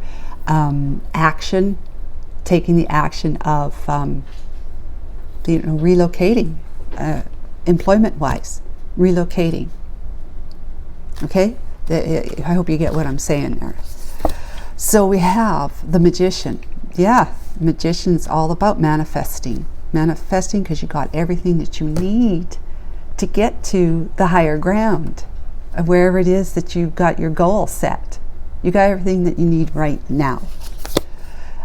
action, taking the action of relocating, employment-wise, relocating. Okay? I hope you get what I'm saying there. So we have the Magician. Yeah, Magician's all about manifesting. Manifesting because you got everything that you need to get to the higher ground of wherever it is that you've got your goal set. You got everything that you need right now.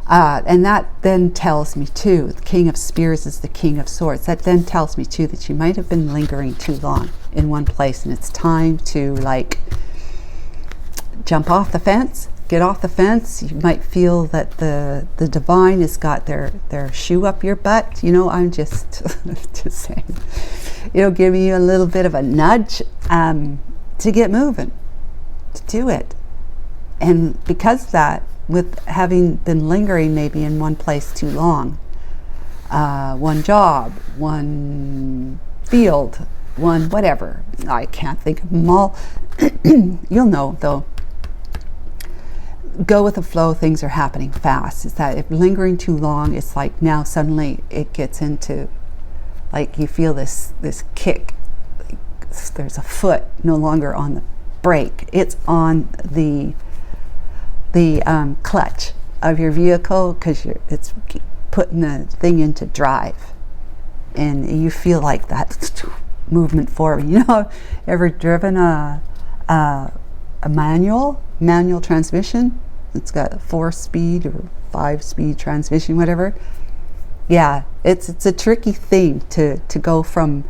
And that then tells me too, the King of Spears is the King of Swords. That then tells me too that you might have been lingering too long in one place, and it's time to like jump off the fence, get off the fence. You might feel that the divine has got their shoe up your butt. I'm just just saying, giving you a little bit of a nudge to get moving, to do it. And because of that, with having been lingering maybe in one place too long, one job, one field, one whatever, I can't think of them all. You'll know though. Go with the flow, things are happening fast. It's that if lingering too long, it's like now suddenly it gets into, like, you feel this kick. Like there's a foot no longer on the brake. It's on the clutch of your vehicle, because it's putting the thing into drive, and you feel like that movement forward. Ever driven a manual transmission? It's got a 4-speed or 5-speed transmission, whatever. Yeah, it's a tricky thing to go from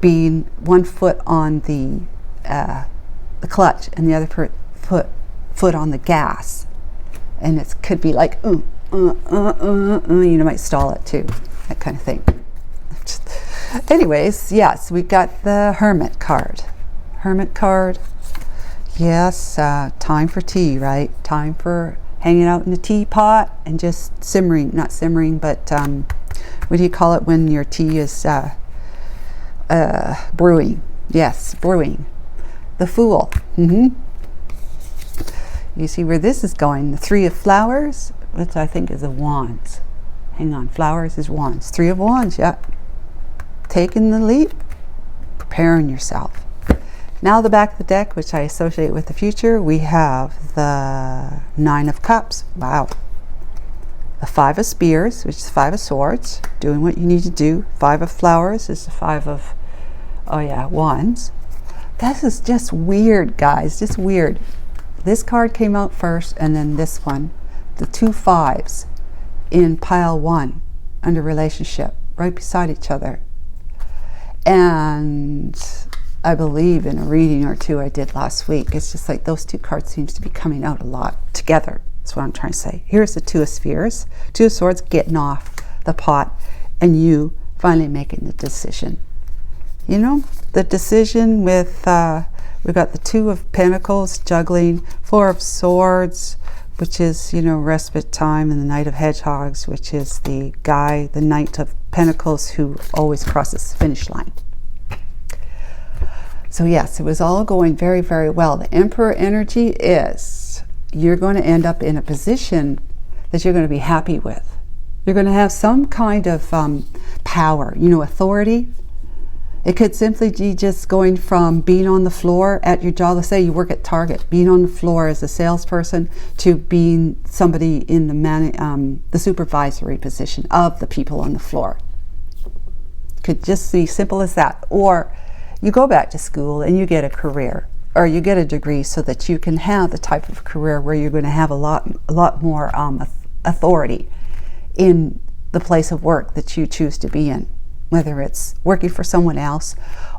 being one foot on the clutch and the other foot on the gas, and it could be like might stall it too, that kind of thing. Anyways, yes, we got the Hermit card. Yes, time for tea, right? Time for hanging out in the teapot and just simmering, not simmering, but what do you call it when your tea is brewing? Yes, brewing. The Fool. You see where this is going. The Three of Flowers, which I think is a Wands. Hang on, Flowers is Wands. Three of Wands, yeah. Taking the leap, preparing yourself. Now the back of the deck, which I associate with the future, we have the Nine of Cups. Wow. The Five of Spears, which is the Five of Swords, doing what you need to do. Five of Flowers is the Five of, Wands. This is just weird, guys, just weird. This card came out first, and then this one. The two fives in pile one under relationship, right beside each other. And I believe in a reading or two I did last week, it's just like those two cards seems to be coming out a lot together. That's what I'm trying to say. Here's the Two of Spheres, Two of Swords getting off the pot, and you finally making the decision. The decision with, we've got the Two of Pentacles juggling, Four of Swords, which is, respite time, and the Knight of Hedgehogs, which is the guy, the Knight of Pentacles, who always crosses the finish line. So yes, it was all going very, very well. The Emperor energy is, you're going to end up in a position that you're going to be happy with. You're going to have some kind of power, you know, authority. It could simply be just going from being on the floor at your job. Let's say you work at Target, being on the floor as a salesperson, to being somebody in the supervisory position of the people on the floor. Could just be simple as that. Or you go back to school and you get a career, or you get a degree so that you can have the type of career where you're going to have a lot more authority in the place of work that you choose to be in, whether it's working for someone else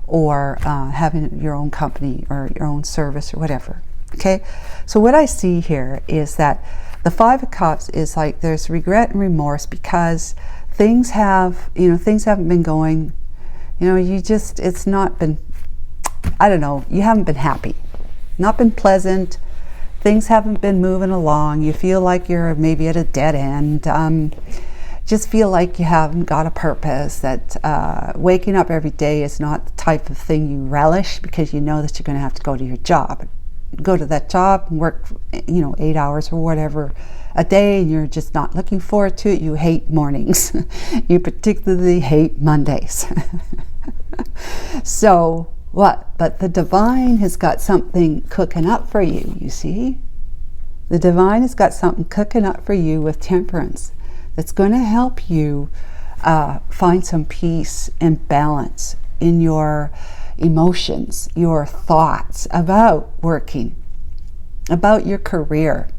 or having your own company or your own service or whatever. Okay, so what I see here is that the Five of Cups is like there's regret and remorse because things haven't been going, it's not been, I don't know, you haven't been happy, not been pleasant. Things haven't been moving along. You feel like you're maybe at a dead end. Just feel like you haven't got a purpose, that waking up every day is not the type of thing you relish, because you know that you're going to have to go to your job. Go to that job and work, 8 hours or whatever a day, and you're just not looking forward to it. You hate mornings. You particularly hate Mondays. So what? But the divine has got something cooking up for you, you see? The divine has got something cooking up for you with Temperance that's going to help you find some peace and balance in your emotions, your thoughts about working, about your career.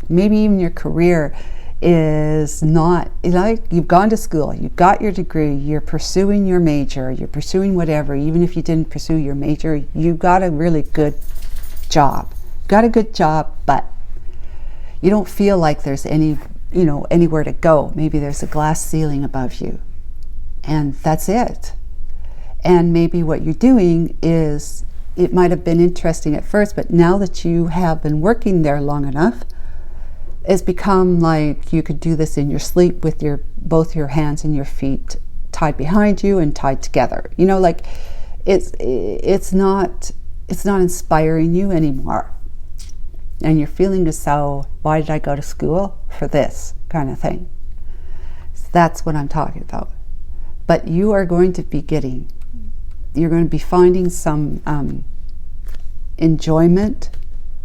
Maybe even your career is not, like, you've gone to school, you've got your degree, you're pursuing your major, you're pursuing whatever. Even if you didn't pursue your major, you got a really good job. Got a good job, but you don't feel like there's anywhere to go. Maybe there's a glass ceiling above you, and that's it. And maybe what you're doing is, it might have been interesting at first, but now that you have been working there long enough, it's become like you could do this in your sleep with both your hands and your feet tied behind you and tied together. Like it's not inspiring you anymore. And you're feeling as though, why did I go to school for this kind of thing? So that's what I'm talking about. But you are going to be you're going to be finding some enjoyment,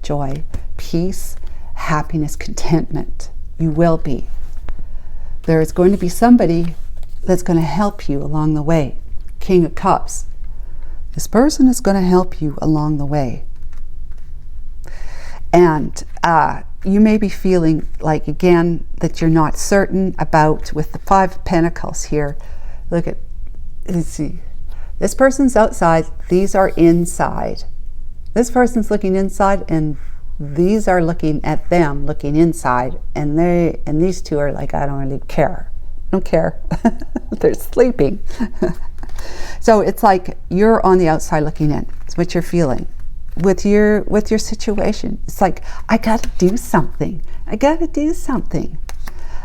joy, peace, happiness, contentment. You will be. There is going to be somebody that's going to help you along the way. King of Cups. This person is going to help you along the way. And you may be feeling like, again, that you're not certain about, with the Five of Pentacles here. Let's see. This person's outside, these are inside. This person's looking inside, and these are looking at them, looking inside, and these two are like, I don't really care. I don't care. They're sleeping. So it's like you're on the outside looking in. It's what you're feeling with your situation. It's like, I gotta do something. I gotta do something.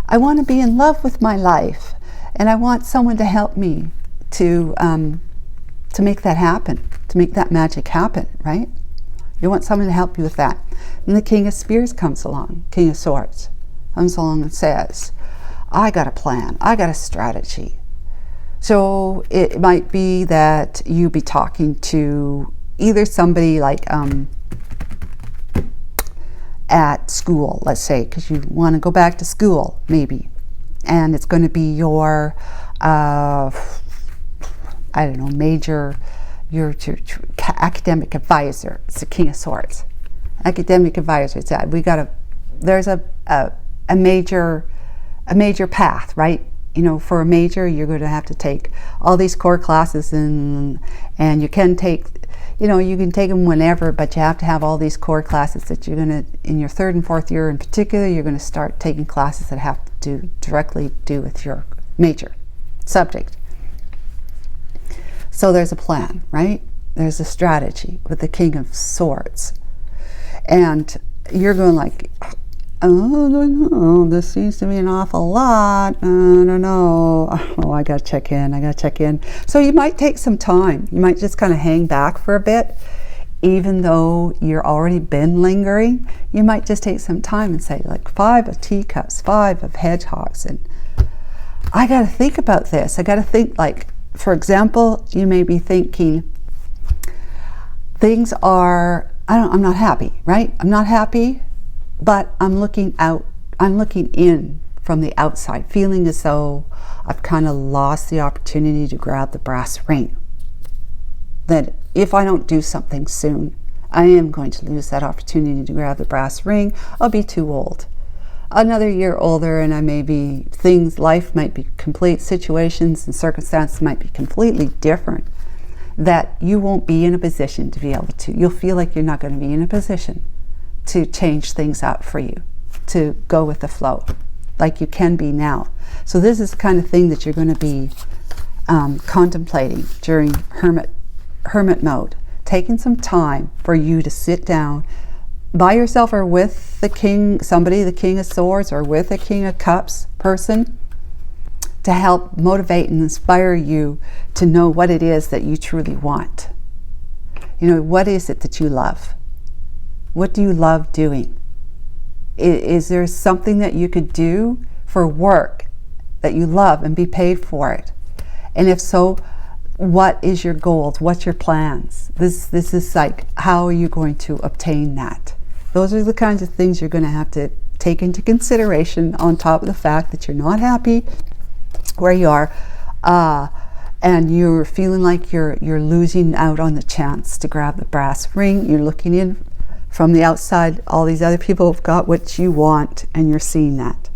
I want to be in love with my life, and I want someone to help me to make that happen, to make that magic happen, right? You want someone to help you with that. And the King of Spears comes along, King of Swords, comes along and says, I got a plan, I got a strategy. So it might be that you be talking to either somebody like at school, let's say, because you want to go back to school, maybe. And it's going to be your, your academic advisor. It's the King of Swords. Academic advisor. It's there's a major path, right? For a major, you're going to have to take all these core classes, and you can take, you can take them whenever, but you have to have all these core classes that you're going to, in your 3rd and 4th year in particular, you're going to start taking classes that have to directly do with your major subject. So there's a plan, right? There's a strategy with the King of Swords. And you're going like, oh, this seems to be an awful lot. I don't know. Oh, I got to check in. So you might take some time. You might just kind of hang back for a bit Even though you're already been lingering, you might just take some time and say, like, 5 of teacups, 5 of hedgehogs, and I got to think about this. I got to think, like, for example, you may be thinking, things are, I'm not happy, right? I'm not happy, but I'm looking out, I'm looking in from the outside, feeling as though I've kind of lost the opportunity to grab the brass ring. That if I don't do something soon, I am going to lose that opportunity to grab the brass ring. I'll be too old. Another year older, and I may be, life might be complete, situations and circumstances might be completely different, that you won't be in a position to be able to. You'll feel like you're not going to be in a position to change things up for you, to go with the flow, like you can be now. So this is the kind of thing that you're going to be contemplating during hermit mode, taking some time for you to sit down by yourself or with the king, the King of Swords, or with a King of Cups person, to help motivate and inspire you to know what it is that you truly want. You know, what is it that you love? What do you love doing? Is there something that you could do for work that you love and be paid for it? And if so, what is your goals? What's your plans? This is like, how are you going to obtain that? Those are the kinds of things you're going to have to take into consideration, on top of the fact that you're not happy where you are, and you're feeling like you're losing out on the chance to grab the brass ring. You're looking in from the outside. All these other people have got what you want, and you're seeing that.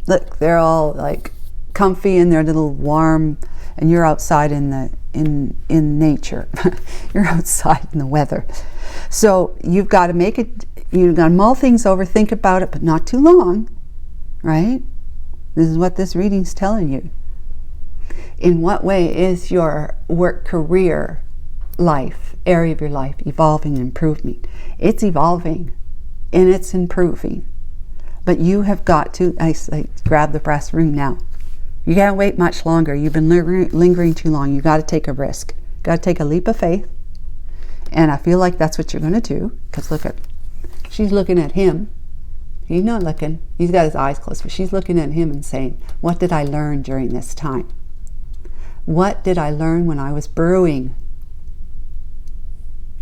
Look, they're all like comfy and they're a little warm, and you're outside in nature. You're outside in the weather. So you've got to make it, you've got to mull things over, think about it, but not too long, right? This is what this reading's telling you. In what way is your work career life, area of your life, evolving and improving? It's evolving and it's improving. But you have got to, grab the brass ring now. You can't wait much longer. You've been lingering too long. You've got to take a risk. You've got to take a leap of faith. And I feel like that's what you're going to do. Because look at, she's looking at him. He's not looking. He's got his eyes closed. But she's looking at him and saying, what did I learn during this time? What did I learn when I was brewing?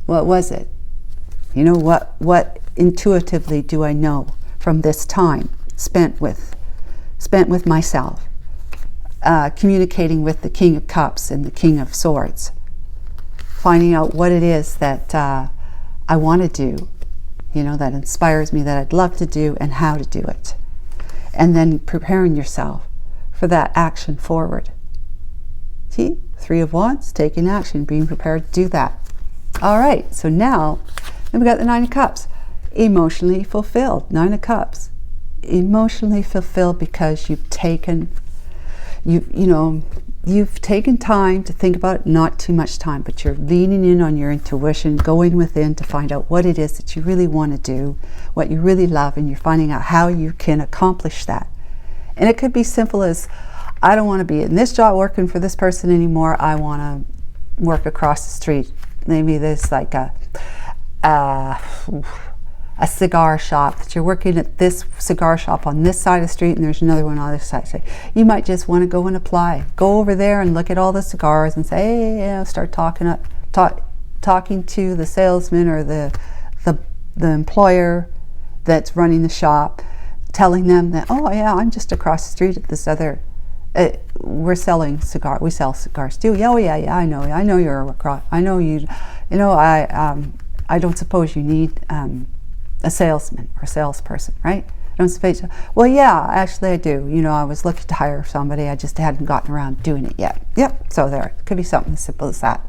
What was it? You know, what intuitively do I know from this time spent with myself? Communicating with the King of Cups and the King of Swords, finding out what it is that I want to do, you know, that inspires me, that I'd love to do, and how to do it, and then preparing yourself for that action forward. See, 3 of Wands, taking action, being prepared to do that. All right, so now we've got the 9 of Cups, emotionally fulfilled. 9 of Cups, emotionally fulfilled because you've taken you've taken time to think about it, not too much time, but you're leaning in on your intuition, going within to find out what it is that you really want to do, what you really love, and you're finding out how you can accomplish that. And it could be simple as, I don't want to be in this job working for this person anymore. I want to work across the street. Maybe there's like a cigar shop, that you're working at this cigar shop on this side of the street and there's another one on the other side. You might just want to go and apply. Go over there and look at all the cigars and say, hey, yeah, start talking to the salesman or the employer that's running the shop, telling them that, oh yeah, I'm just across the street at this other, we sell cigars too. Yeah, oh yeah, I know you're across, I know you, I don't suppose you need a salesman or a salesperson, right? Don't suppose. Well, yeah, actually I do. You know, I was looking to hire somebody. I just hadn't gotten around to doing it yet. Yep. So there, it could be something as simple as that.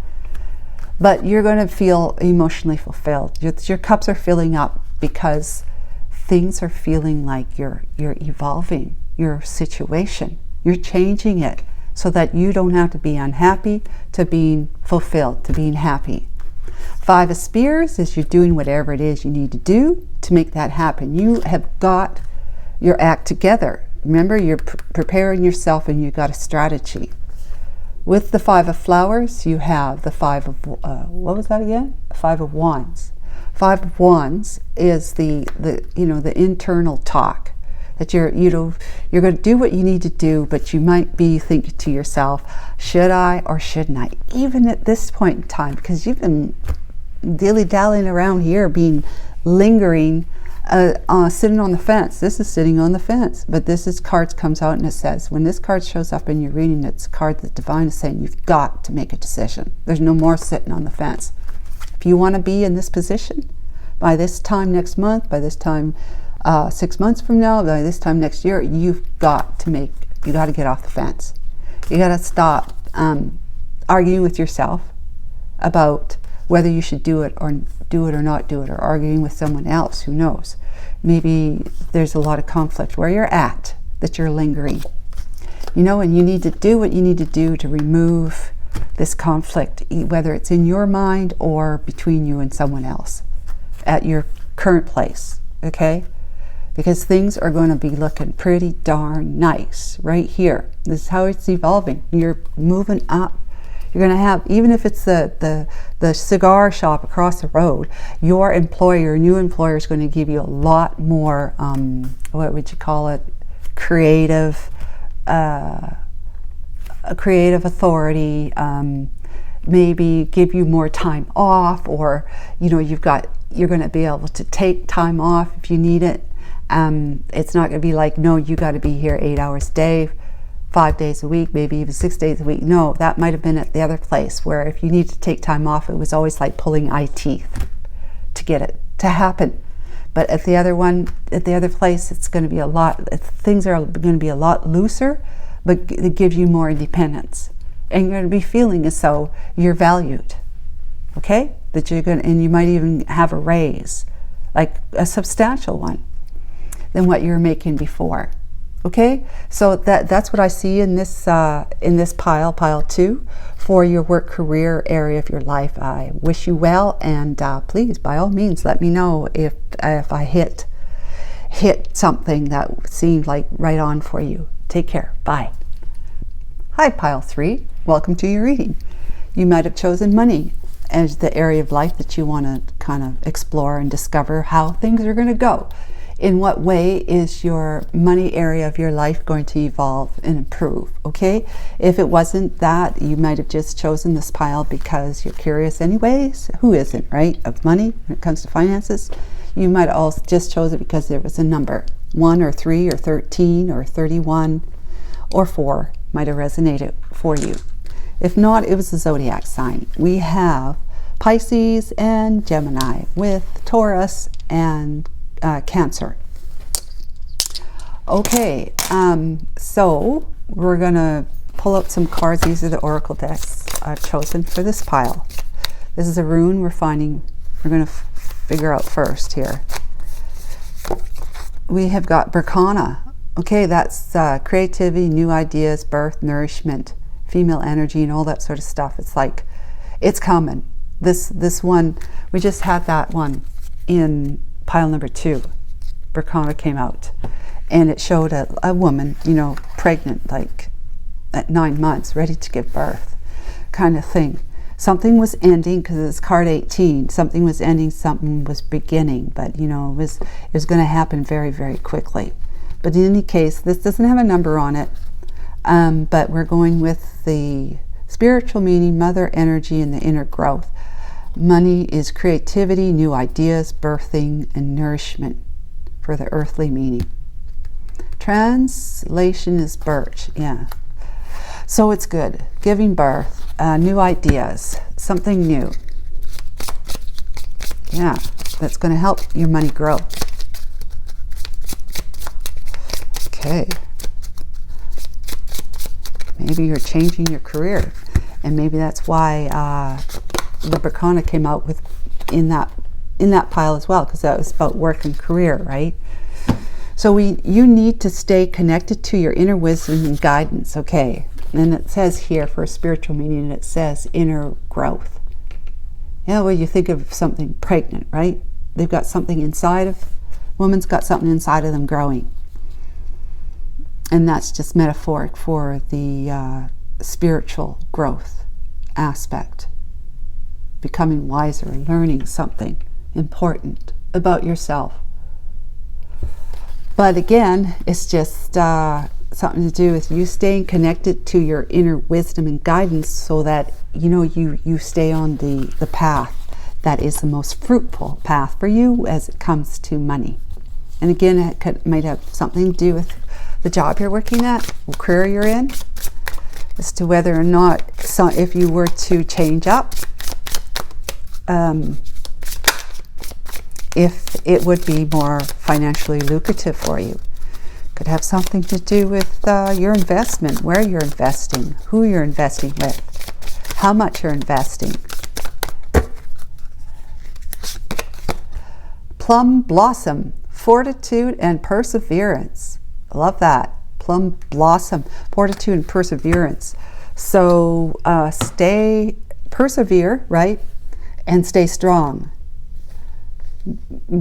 But you're going to feel emotionally fulfilled. Your cups are filling up because things are feeling like you're evolving your situation. You're changing it so that you don't have to be unhappy to being fulfilled, to being happy. 5 of Spears is you're doing whatever it is you need to do to make that happen. You have got your act together. Remember, you're preparing yourself and you've got a strategy. With the Five of Flowers, you have the Five of, what was that again? Five of Wands. Five of Wands is the internal talk that you're going to do what you need to do, but you might be thinking to yourself, should I or shouldn't I? Even at this point in time, because you've been dilly-dallying around here, lingering, sitting on the fence. This is sitting on the fence, but cards comes out and it says, when this card shows up in your reading, it's a card that Divine is saying you've got to make a decision. There's no more sitting on the fence. If you want to be in this position by this time next month, by this time 6 months from now, by this time next year, you got to get off the fence. You got to stop arguing with yourself about whether you should do it or not do it, or arguing with someone else. Who knows? Maybe there's a lot of conflict where you're at, that you're lingering. And you need to do what you need to do to remove this conflict, whether it's in your mind or between you and someone else at your current place, okay? Because things are going to be looking pretty darn nice right here. This is how it's evolving. You're moving up. You're going to have, even if it's the cigar shop across the road, your new employer is going to give you a lot more, what would you call it, creative authority, maybe give you more time off, or you're going to be able to take time off if you need it. It's not going to be like, no, you got to be here 8 hours a day, 5 days a week, maybe even 6 days a week. No, that might have been at the other place where if you need to take time off, it was always like pulling eye teeth to get it to happen. But at the other place, it's going to be things are going to be a lot looser, but it gives you more independence. And you're going to be feeling as though you're valued, okay? And you might even have a raise, like a substantial one, than what you were making before. Okay, so that's what I see in this pile 2, for your work career area of your life. I wish you well, and please, by all means, let me know if I hit something that seemed like right on for you. Take care. Bye. Hi, pile 3. Welcome to your reading. You might have chosen money as the area of life that you want to kind of explore and discover how things are going to go. In what way is your money area of your life going to evolve and improve, okay? If it wasn't that, you might have just chosen this pile because you're curious anyways. Who isn't, right? Of money when it comes to finances. You might also just chose it because there was a number. 1 or 3 or 13 or 31 or 4 might have resonated for you. If not, it was a zodiac sign. We have Pisces and Gemini with Taurus and Cancer. Okay, so we're gonna pull out some cards. These are the oracle decks I've chosen for this pile. This is a rune we're gonna figure out first here. We have got Berkana. Okay, that's creativity, new ideas, birth, nourishment, female energy, and all that sort of stuff. It's like, it's coming. This one, we just had that one in pile number 2. Berkana came out, and it showed a woman, pregnant, like at 9 months, ready to give birth, kind of thing. Something was ending, because it's card 18. Something was ending, something was beginning, but it was going to happen very, very quickly. But in any case, this doesn't have a number on it, but we're going with the spiritual meaning, mother energy, and the inner growth. Money is creativity, new ideas, birthing, and nourishment for the earthly meaning. Translation is birch, yeah. So it's good. Giving birth, new ideas, something new. Yeah, that's going to help your money grow. Okay. Maybe you're changing your career, and maybe that's why the Berkana came out with in that pile as well, because that was about work and career, right? So you need to stay connected to your inner wisdom and guidance, okay? And it says here for a spiritual meaning, it says inner growth. Well, you think of something pregnant, right? They've got something woman's got something inside of them growing. And that's just metaphoric for the spiritual growth aspect, becoming wiser, learning something important about yourself. But again, it's just something to do with you staying connected to your inner wisdom and guidance, so that you stay on the path that is the most fruitful path for you as it comes to money. And again, it might have something to do with the job you're working at, the career you're in, as to whether or not, if you were to change up, if it would be more financially lucrative for you. Could have something to do with your investment, where you're investing, who you're investing with, how much you're investing. Plum blossom, fortitude and perseverance. I love that. Plum blossom, fortitude and perseverance. So persevere, right? And stay strong.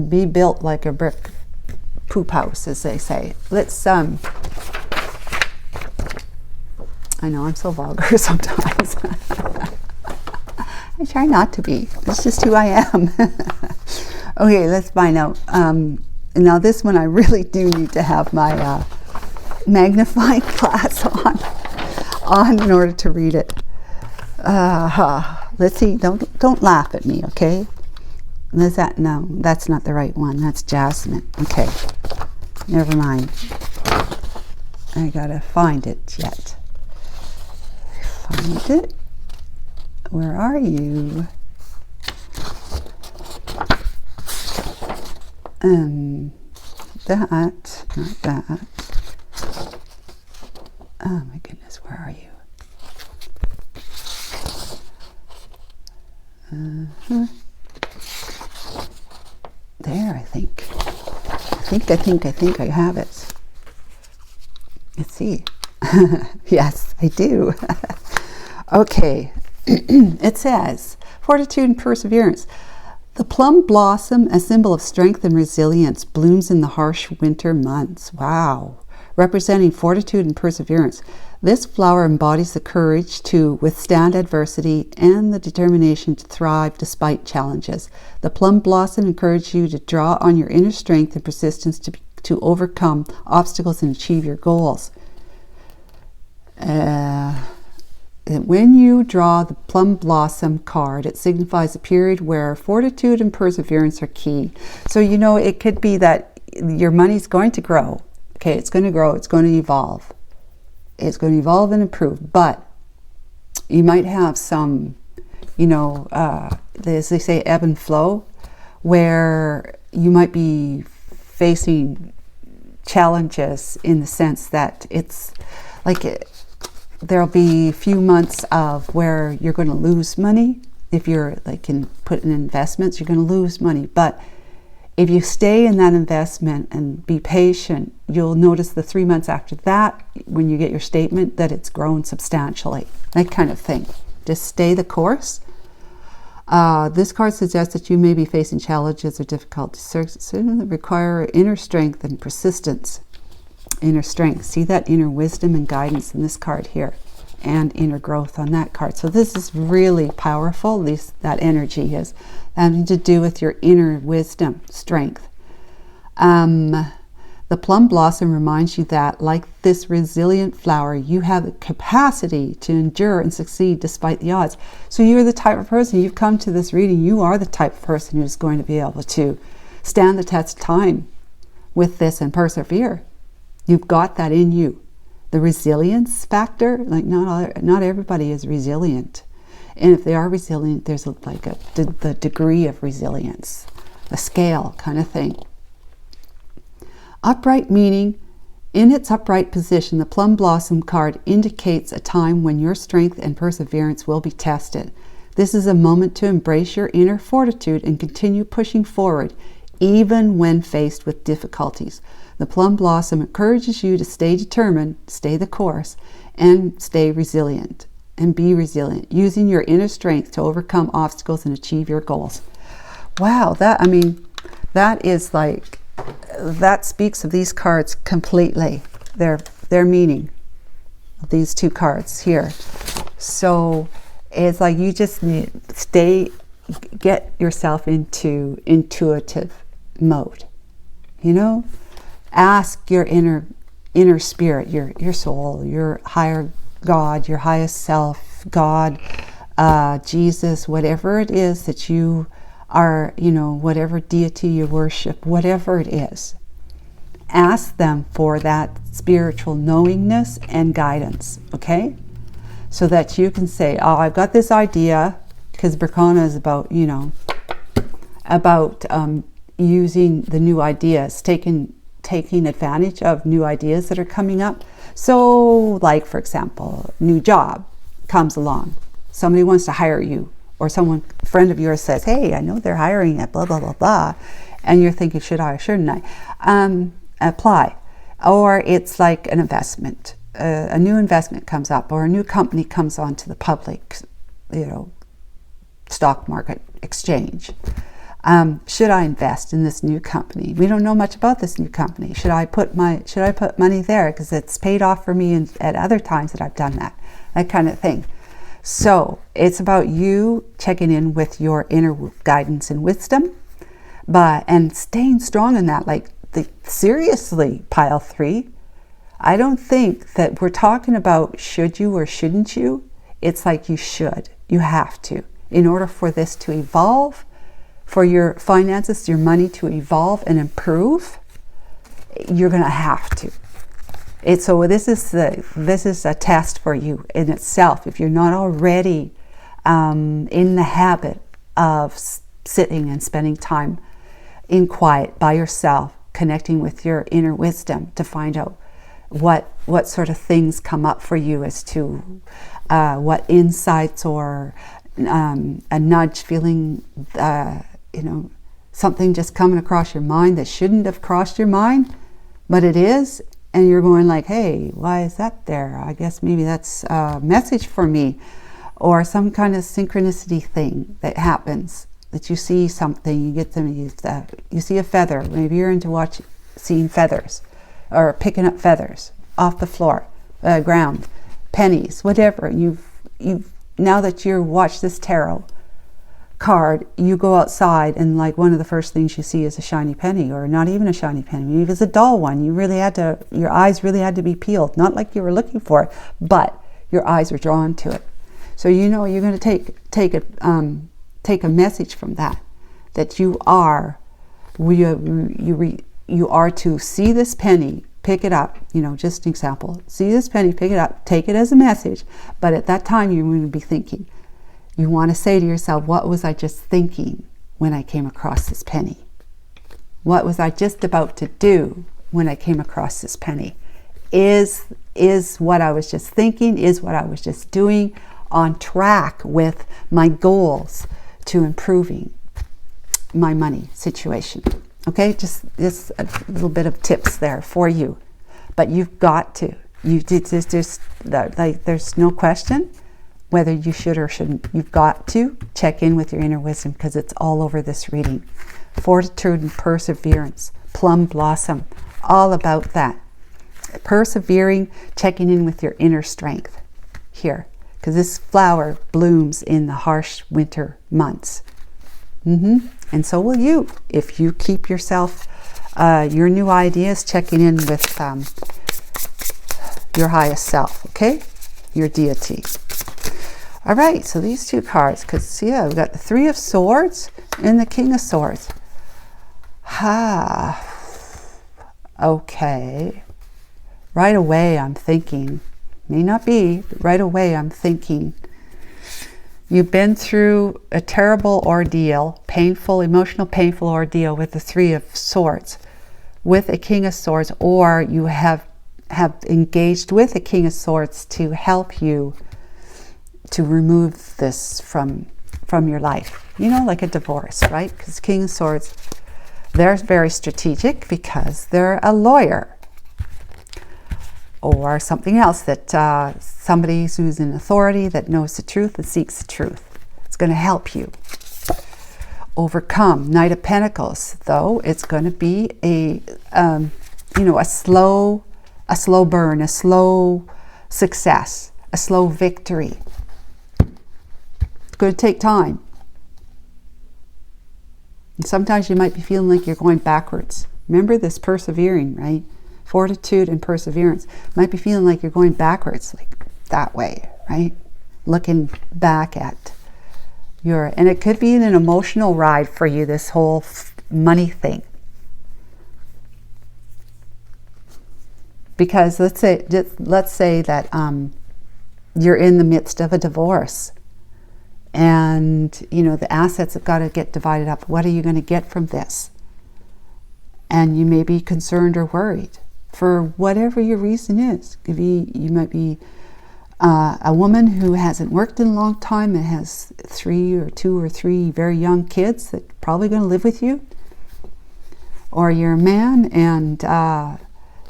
Be built like a brick poop house, as they say. Let's I know I'm so vulgar sometimes. I try not to be. It's just who I am. Okay, let's find out. Now this one I really do need to have my magnifying glass on in order to read it. Let's see. Don't laugh at me, okay? Is that, no, that's not the right one. That's jasmine. Okay, never mind. I gotta find it yet. Find it. Where are you? That, not that. Oh my goodness, where are you? There, I think I have it. Let's see. Yes, I do. Okay. It says, fortitude and perseverance. The plum blossom, a symbol of strength and resilience, blooms in the harsh winter months. Wow. Representing fortitude and perseverance. This flower embodies the courage to withstand adversity and the determination to thrive despite challenges. The plum blossom encourages you to draw on your inner strength and persistence to overcome obstacles and achieve your goals. When you draw the plum blossom card, it signifies a period where fortitude and perseverance are key. So, it could be that your money's going to grow. Okay, it's going to grow, it's going to evolve. It's going to evolve and improve, but you might have some, as they say, ebb and flow, where you might be facing challenges in the sense that it's like there'll be a few months of where you're going to lose money. If you're put in investments, you're going to lose money. But if you stay in that investment and be patient, you'll notice the 3 months after that, when you get your statement, that it's grown substantially. That kind of thing. Just stay the course. This card suggests that you may be facing challenges or difficulties that require inner strength and persistence. Inner strength. See that inner wisdom and guidance in this card here, and inner growth on that card. So this is really powerful. That energy is having to do with your inner wisdom, strength. The plum blossom reminds you that, like this resilient flower, you have the capacity to endure and succeed despite the odds. So you're the type of person, you've come to this reading, you are the type of person who's going to be able to stand the test of time with this and persevere. You've got that in you. The resilience factor, not everybody is resilient. And if they are resilient, there's the degree of resilience, a scale kind of thing. Upright meaning, in its upright position, the plum blossom card indicates a time when your strength and perseverance will be tested. This is a moment to embrace your inner fortitude and continue pushing forward, even when faced with difficulties. The plum blossom encourages you to stay determined, stay the course, and stay resilient. And be resilient, using your inner strength to overcome obstacles and achieve your goals. Wow, that speaks of these cards completely. Their meaning. these two cards here. So it's like you just need get yourself into intuitive mode. You know, ask your inner spirit, your soul, your higher God, your highest self, God, Jesus, whatever it is that you are, you know, whatever deity you worship, whatever it is. Ask them for that spiritual knowingness and guidance, okay? So that you can say, oh, I've got this idea, because Berkana is about, you know, about using the new ideas, taking advantage of new ideas that are coming up. So, like, for example, new job comes along. Somebody wants to hire you, or a friend of yours says, hey, I know they're hiring at blah, blah, blah, blah. And you're thinking, should I or shouldn't I? Apply. Or it's like an investment. A new investment comes up, or a new company comes onto the public, you know, stock market exchange. Should I invest in this new company? We don't know much about this new company. Should I put money there because it's paid off for me at other times that I've done that kind of thing. So it's about you checking in with your inner guidance and wisdom, and staying strong in that. Like, seriously, pile 3, I don't think that we're talking about should you or shouldn't you. It's like you should. You have to. In order for this to evolve, for your finances, your money to evolve and improve, you're going to have to. So this is a test for you in itself. If you're not already in the habit of sitting and spending time in quiet by yourself, connecting with your inner wisdom to find out what sort of things come up for you as to what insights or a nudge feeling, you know, something just coming across your mind that shouldn't have crossed your mind, but it is, and you're going like, hey, why is that there? I guess maybe that's a message for me, or some kind of synchronicity thing that happens, that you see something, you get them, you see a feather, maybe you're into seeing feathers, or picking up feathers off the floor, ground, pennies, whatever. Now that you watch this tarot card, you go outside and like one of the first things you see is a shiny penny, or not even a shiny penny, maybe it's a dull one. Your eyes really had to be peeled, not like you were looking for it, but your eyes were drawn to it. So you know you're going to take a message from that you are to see this penny, pick it up, you know, just an example. See this penny, pick it up, take it as a message. But at that time, you're going to be thinking, you want to say to yourself, what was I just thinking when I came across this penny? What was I just about to do when I came across this penny? Is what I was just thinking, is what I was just doing on track with my goals to improving my money situation? Okay, just a little bit of tips there for you, but you've got to. There's no question whether you should or shouldn't. You've got to check in with your inner wisdom, because it's all over this reading. Fortitude and perseverance, plum blossom, all about that. Persevering, checking in with your inner strength here, because this flower blooms in the harsh winter months. And so will you, if you keep yourself, your new ideas, checking in with your highest self, okay? Your deity. All right, so these two cards, because, yeah, we've got the 3 of Swords and the King of Swords. Okay. Right away, I'm thinking, may not be, but right away, I'm thinking, you've been through a terrible ordeal, emotional, painful ordeal with the 3 of Swords, with a King of Swords, or you have engaged with a King of Swords to help you to remove this from your life. You know, like a divorce, right? Because King of Swords, they're very strategic because they're a lawyer. Or something else, that somebody who's in authority, that knows the truth and seeks the truth. It's going to help you overcome. Knight of Pentacles, though, it's going to be a slow burn, a slow success, a slow victory. It's going to take time. And sometimes you might be feeling like you're going backwards. Remember this persevering, right? Fortitude and perseverance. Might be feeling like you're going backwards, like that way, right? Looking back at and it could be an emotional ride for you, this whole money thing. Because let's say that you're in the midst of a divorce, and you know the assets have got to get divided up. What are you going to get from this? And you may be concerned or worried for whatever your reason is. You might be a woman who hasn't worked in a long time and has 2 or 3 very young kids that are probably going to live with you. Or you're a man and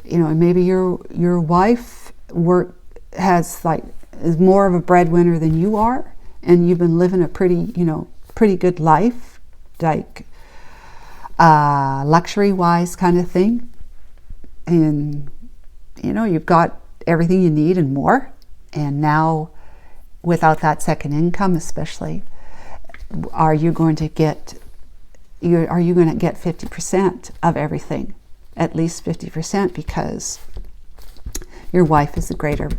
you know, maybe your wife is more of a breadwinner than you are, and you've been living a pretty good life, like luxury-wise kind of thing, and you know you've got everything you need and more. And now, without that second income, especially, are you going to get 50% of everything? At least 50%, because your wife is the greater,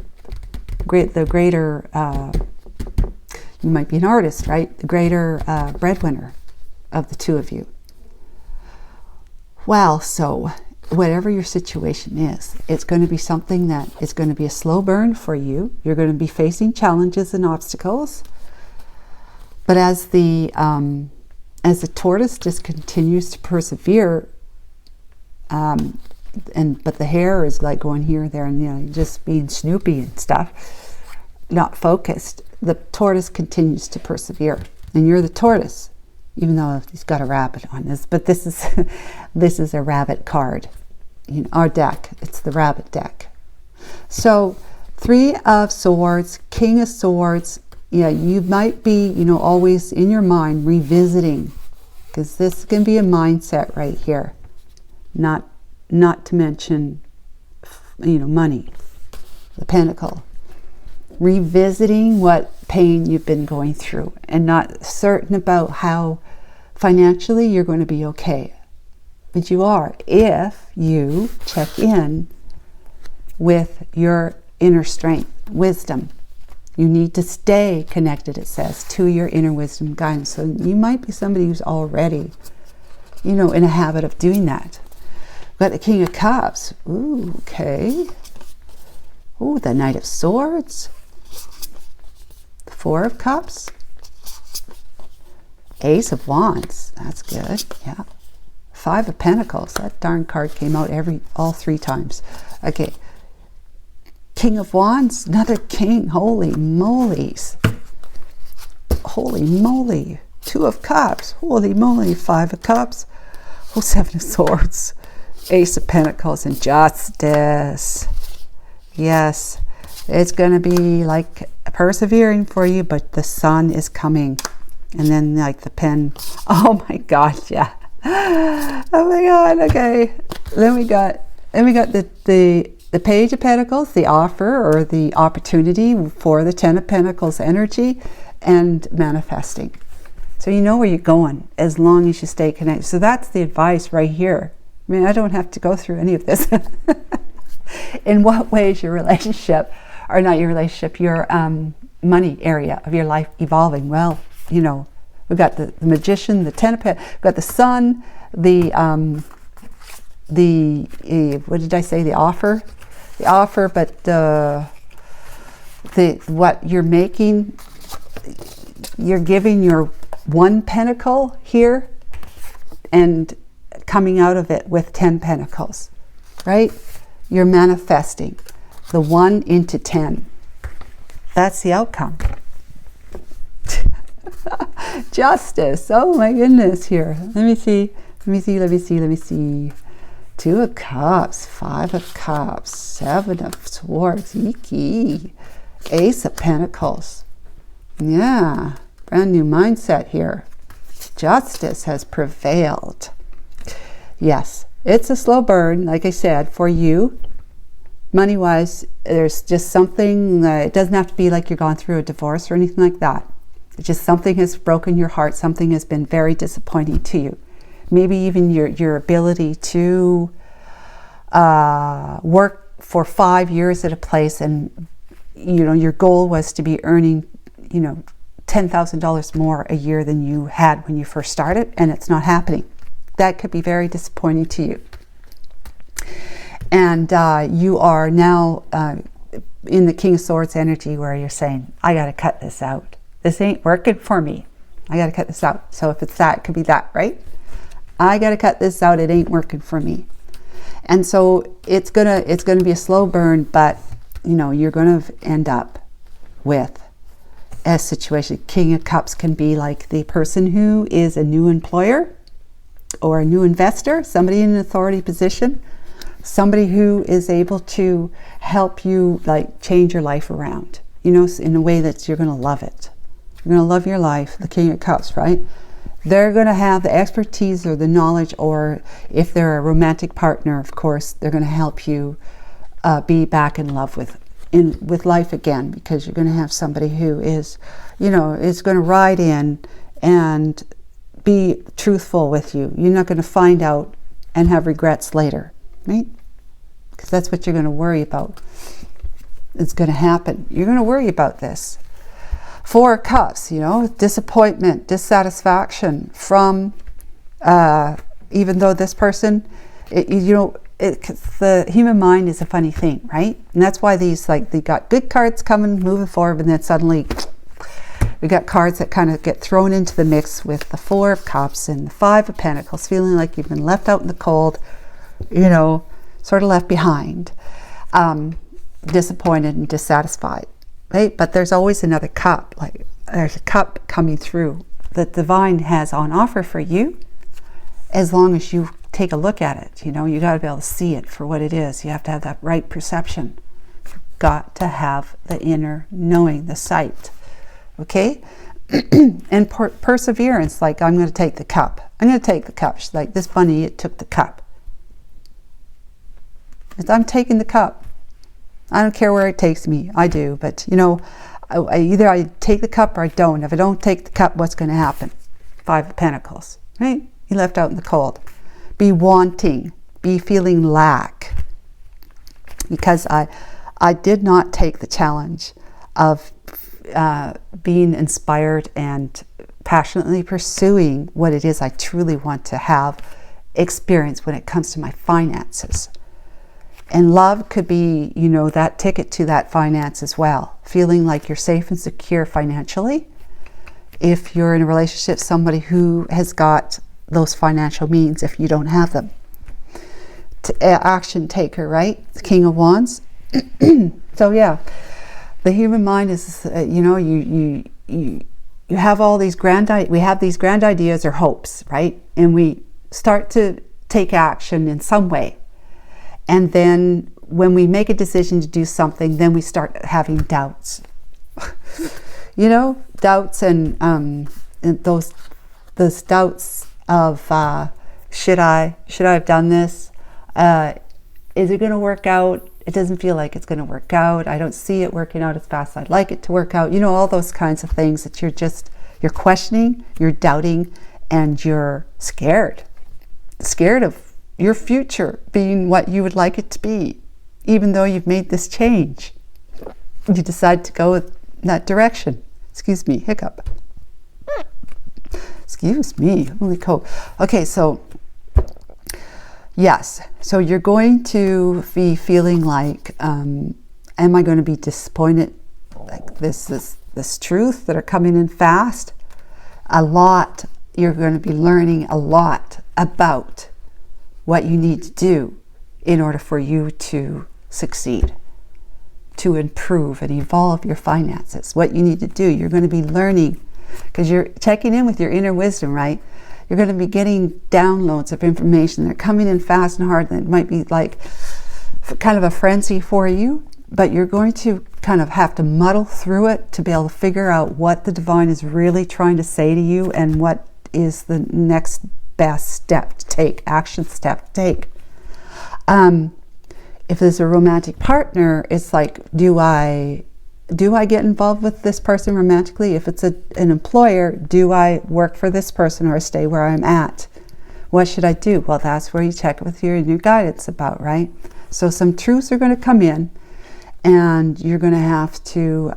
you might be an artist, right? The greater breadwinner of the two of you. Well, so whatever your situation is, it's going to be something that is going to be a slow burn for you. You're going to be facing challenges and obstacles. But as the tortoise just continues to persevere, but the hare is like going here, there, and you know, just being snoopy and stuff, not focused. The tortoise continues to persevere, and you're the tortoise, even though he's got a rabbit on this. But this is a rabbit card. You know, our deck, it's the rabbit deck. So 3 of Swords, King of Swords. Yeah, you might be, you know, always in your mind revisiting, because this can be a mindset right here. Not to mention, you know, money, the pentacle. Revisiting what pain you've been going through, and not certain about how financially you're going to be okay. But you are, if you check in with your inner strength, wisdom. You need to stay connected, it says, to your inner wisdom guidance. So you might be somebody who's already, you know, in a habit of doing that. Got the King of Cups. Ooh, okay. Ooh, the Knight of Swords. The 4 of Cups. Ace of Wands. That's good. Yeah. 5 of Pentacles. That darn card came out all 3 times. Okay. King of Wands. Another king. Holy molies. Holy moly. 2 of Cups. Holy moly. 5 of Cups. Oh, 7 of Swords. Ace of Pentacles and Justice. Yes, it's going to be like persevering for you, but the sun is coming. And then like the pen. Oh my gosh, yeah. Oh my God, okay. Then we got the Page of Pentacles, the offer or the opportunity for the 10 of Pentacles energy, and manifesting. So you know where you're going as long as you stay connected. So that's the advice right here. I mean, I don't have to go through any of this. In what way is your relationship, or not your relationship, your money area of your life evolving? Well, you know, we've got the Magician, the 10 of Pentacles, we've got the Sun, what did I say? The offer, but what you're making, you're giving your 1 pentacle here and coming out of it with 10 pentacles, right? You're manifesting the 1 into 10. That's the outcome. Justice. Oh my goodness. Here, let me see. 2 of Cups, 5 of Cups, 7 of Swords, Iki, Ace of Pentacles. Yeah, brand new mindset here. Justice has prevailed. Yes, it's a slow burn, like I said, for you. Money-wise, there's just something, it doesn't have to be like you're going through a divorce or anything like that. It's just something has broken your heart. Something has been very disappointing to you. Maybe even your ability to work for 5 years at a place, and your goal was to be earning $10,000 more a year than you had when you first started, and it's not happening. That could be very disappointing to you. And you are now in the King of Swords energy, where you're saying, I got to cut this out. This ain't working for me. I got to cut this out. So if it's that, it could be that, right? I got to cut this out. It ain't working for me. And so it's gonna be a slow burn, but you're gonna end up with a situation. King of Cups can be like the person who is a new employer or a new investor, somebody in an authority position, somebody who is able to help you like change your life around, in a way that you're going to love it. You're going to love your life. The King of Cups, right? They're going to have the expertise or the knowledge, or if they're a romantic partner, of course, they're going to help you be back in love with life again, because you're going to have somebody who is, is going to ride in and be truthful with you. You're not going to find out and have regrets later, right? Because that's what you're going to worry about. It's going to happen. You're going to worry about this. 4 of Cups, disappointment, dissatisfaction from, even though this person, the human mind is a funny thing, right? And that's why they got good cards coming, moving forward, and then suddenly we got cards that kind of get thrown into the mix with the 4 of Cups and the 5 of Pentacles, feeling like you've been left out in the cold, sort of left behind, disappointed and dissatisfied, right? But there's always another cup, like there's a cup coming through that the divine has on offer for you, as long as you take a look at it. You got to be able to see it for what it is. You have to have that right perception. You've got to have the inner knowing, the sight. Okay? And perseverance, like, I'm going to take the cup. I'm going to take the cup. She's like, this bunny, it took the cup. I'm taking the cup. I don't care where it takes me. I do. But, either I take the cup or I don't. If I don't take the cup, what's going to happen? 5 of Pentacles. Right? You left out in the cold. Be wanting. Be feeling lack. Because I did not take the challenge of being inspired and passionately pursuing what it is I truly want to have experience when it comes to my finances. And love could be, that ticket to that finance as well. Feeling like you're safe and secure financially. If you're in a relationship, somebody who has got those financial means, if you don't have them. Action taker, right? The King of Wands. So yeah, the human mind is, you have all these we have these grand ideas or hopes, right? And we start to take action in some way. And then when we make a decision to do something, then we start having doubts. Doubts and those doubts of should I have done this? Is it going to work out? It doesn't feel like it's going to work out. I don't see it working out as fast as I'd like it to work out. All those kinds of things that you're questioning, you're doubting, and you're scared of your future being what you would like it to be, even though you've made this change. You decide to go in that direction. Excuse me, hiccup. Excuse me, holy cow. Okay, so yes, so you're going to be feeling like, am I going to be disappointed? Like this truth that are coming in fast. A lot, you're going to be learning a lot about what you need to do in order for you to succeed, to improve and evolve your finances. What you need to do, you're going to be learning, because you're checking in with your inner wisdom, right? You're going to be getting downloads of information. They're coming in fast and hard, and it might be like kind of a frenzy for you, but you're going to kind of have to muddle through it to be able to figure out what the divine is really trying to say to you and what is the next best step to take, action step to take. if there's a romantic partner, it's like, do I get involved with this person romantically? If it's an employer, do I work for this person or stay where I'm at? What should I do? Well, that's where you check with your guidance about, right? So some truths are going to come in, and you're going to have to,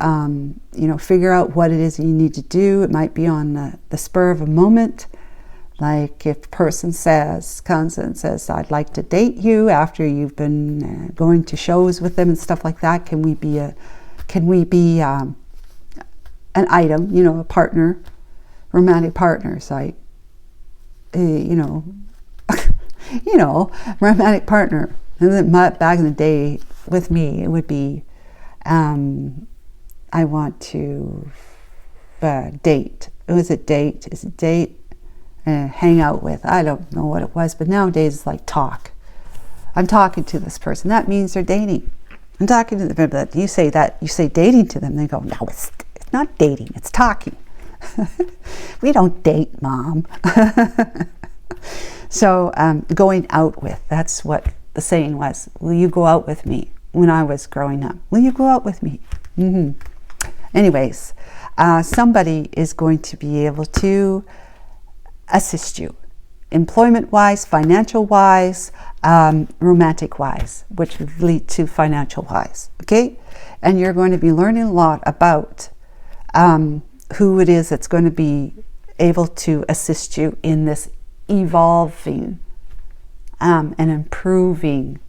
figure out what it is you need to do. It might be on the spur of a moment. Like if a person comes and says, I'd like to date you after you've been going to shows with them and stuff like that. Can we be an item, a partner, romantic partners, like, romantic partner. And then back in the day with me, it would be, I want to date. Is it date? Hang out with. I don't know what it was, but nowadays it's like talk. I'm talking to this person. That means they're dating. I'm talking to them. You say dating to them. They go, no, it's not dating. It's talking. We don't date, Mom. So going out with, that's what the saying was. Will you go out with me? When I was growing up, will you go out with me? Anyways, somebody is going to be able to assist you, employment-wise, financial-wise, romantic-wise, which would lead to financial-wise, okay? And you're going to be learning a lot about who it is that's going to be able to assist you in this evolving and improving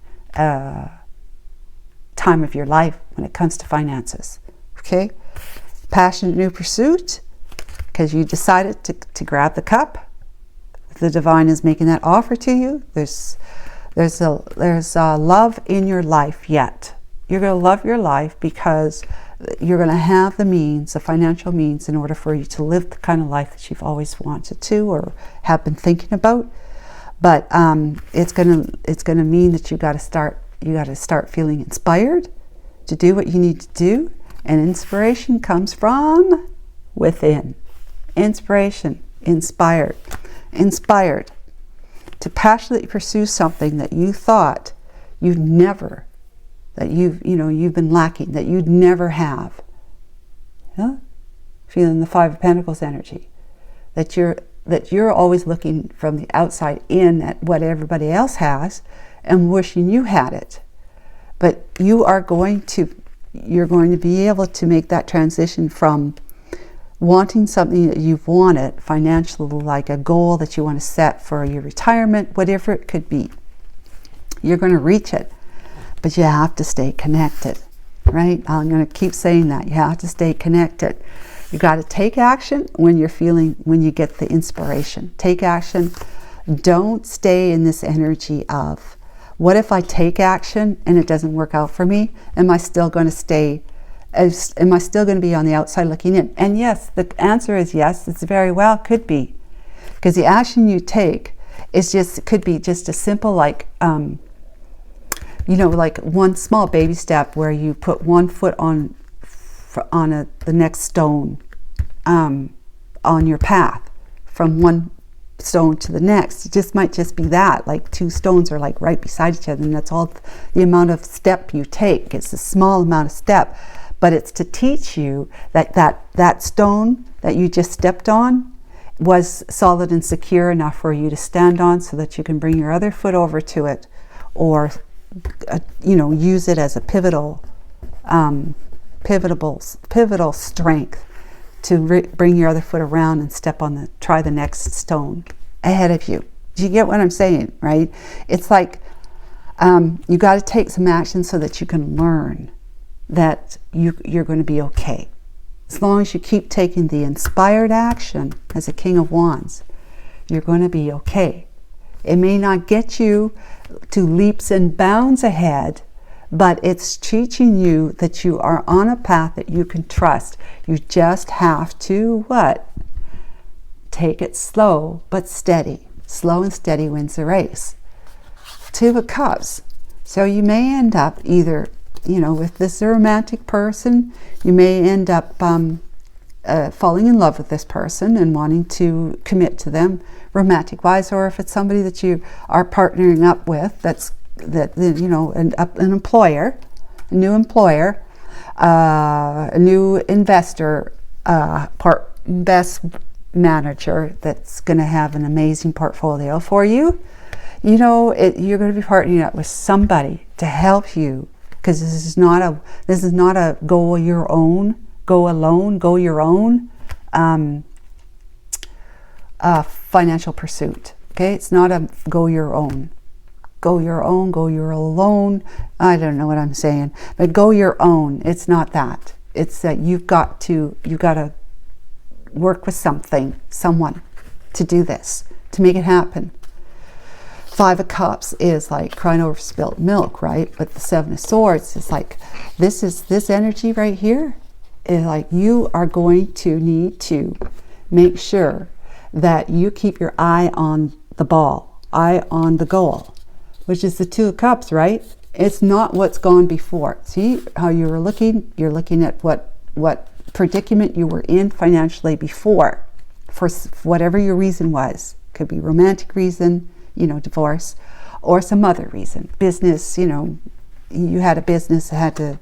time of your life when it comes to finances, okay? Passionate new pursuit, because you decided to grab the cup. The divine is making that offer to you. There's a love in your life yet. You're going to love your life because you're going to have the means, the financial means, in order for you to live the kind of life that you've always wanted to or have been thinking about. But it's going to mean that you got to start feeling inspired to do what you need to do, and inspiration comes from within. Inspiration, inspired to passionately pursue something that you thought you've been lacking, that you'd never have. Yeah? Feeling the Five of Pentacles energy, that you're always looking from the outside in at what everybody else has and wishing you had it. But you're going to be able to make that transition from wanting something that you've wanted financially, like a goal that you want to set for your retirement, whatever it could be. You're going to reach it, but you have to stay connected, right? I'm going to keep saying that. You have to stay connected. You got to take action when you get the inspiration. Take action. Don't stay in this energy of, what if I take action and it doesn't work out for me? Am I still going to be on the outside looking in? And yes, the answer is yes. It's very well could be, because the action you take could be just a simple, like like one small baby step where you put one foot on the next stone on your path, from one stone to the next. It might just be that, like two stones are like right beside each other, and that's all the amount of step you take. It's a small amount of step, but it's to teach you that stone that you just stepped on was solid and secure enough for you to stand on, so that you can bring your other foot over to it, or use it as a pivotal strength to bring your other foot around and try the next stone ahead of you. Do you get what I'm saying, right? It's like you got to take some action so that you can learn that you're going to be okay. As long as you keep taking the inspired action as a King of Wands, you're going to be okay. It may not get you to leaps and bounds ahead, but it's teaching you that you are on a path that you can trust. You just have to, take it slow but steady. Slow and steady wins the race. Two of Cups. So you may end up either, with this romantic person, you may end up falling in love with this person and wanting to commit to them romantic-wise, or if it's somebody that you are partnering up with that's that you know, an employer, a new employer, a new investor, best manager that's going to have an amazing portfolio for you. You know, you're going to be partnering up with somebody to help you, because this is not a go your own, go alone, go your own financial pursuit. Okay, it's not a go your own. Go your own, go your alone. I don't know what I'm saying, but go your own. It's not that. It's that you've got to work with someone to do this, to make it happen. 5 of Cups is like crying over spilt milk, right? But the 7 of Swords is like, this energy right here is like, you are going to need to make sure that you keep your eye on the ball, eye on the goal, which is the 2 of Cups, right? It's not what's gone before. See how you were looking? You're looking at what predicament you were in financially before, for whatever your reason was. Could be romantic reason, you know, divorce, or some other reason. Business, you know, you had a business that had to,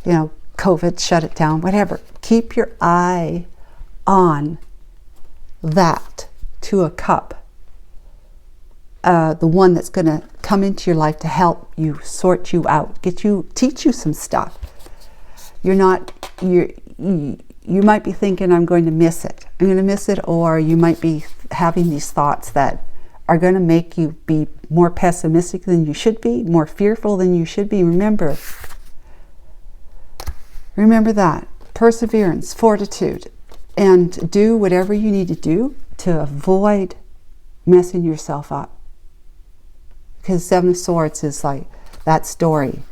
you know, COVID shut it down, whatever. Keep your eye on that 2 of Cup. The one that's going to come into your life to help you, sort you out, teach you some stuff. You might be thinking, I'm going to miss it. I'm going to miss it, or you might be having these thoughts that are going to make you be more pessimistic than you should be, more fearful than you should be. Remember that. Perseverance, fortitude, and do whatever you need to do to avoid messing yourself up. Because 7 of Swords is like that story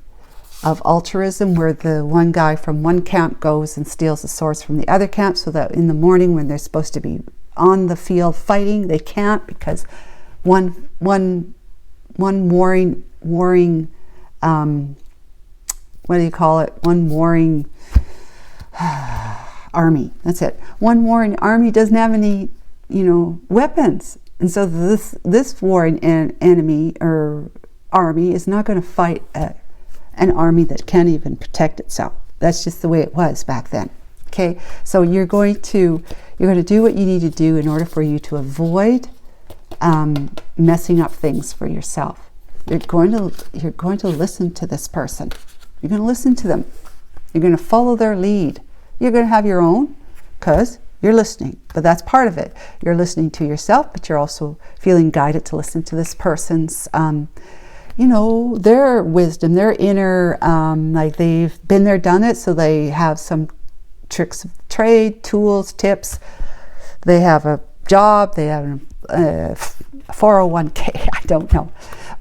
of altruism, where the one guy from one camp goes and steals the swords from the other camp, so that in the morning when they're supposed to be on the field fighting, they can't, because one warring what do you call it? One warring army. That's it. One warring army doesn't have any, you know, weapons. And so this warring enemy or army is not going to fight an army that can't even protect itself. That's just the way it was back then. Okay, so you're going to do what you need to do in order for you to avoid messing up things for yourself. You're going to listen to this person. You're going to listen to them. You're going to follow their lead. You're going to have your own, because you're listening, but that's part of it. You're listening to yourself, but you're also feeling guided to listen to this person's, you know, their wisdom, their inner, like they've been there, done it, so they have some tricks of trade, tools, tips. They have a job, they have a 401k, I don't know.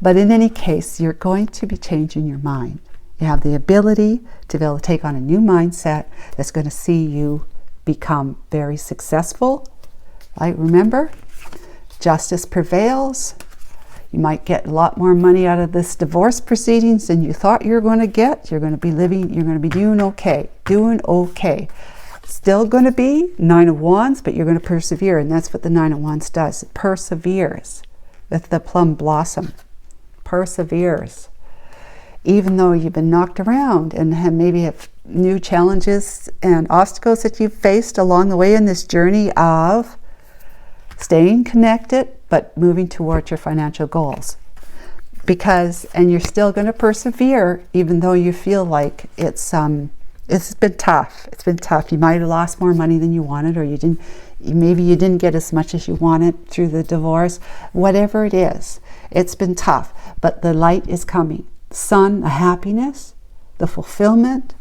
But in any case, you're going to be changing your mind. You have the ability to be able to take on a new mindset that's going to see you become very successful. Right? Remember, justice prevails. You might get a lot more money out of this divorce proceedings than you thought you were going to get. You're going to be living, you're going to be doing okay. Still going to be 9 of Wands, but you're going to persevere, and that's what the 9 of Wands does. It perseveres with the plum blossom. Perseveres. Even though you've been knocked around and maybe have new challenges and obstacles that you've faced along the way in this journey of staying connected but moving towards your financial goals. And you're still going to persevere even though you feel like it's been tough. It's been tough. You might have lost more money than you wanted, or maybe you didn't get as much as you wanted through the divorce. Whatever it is, it's been tough, but the light is coming. The sun, the happiness, the fulfillment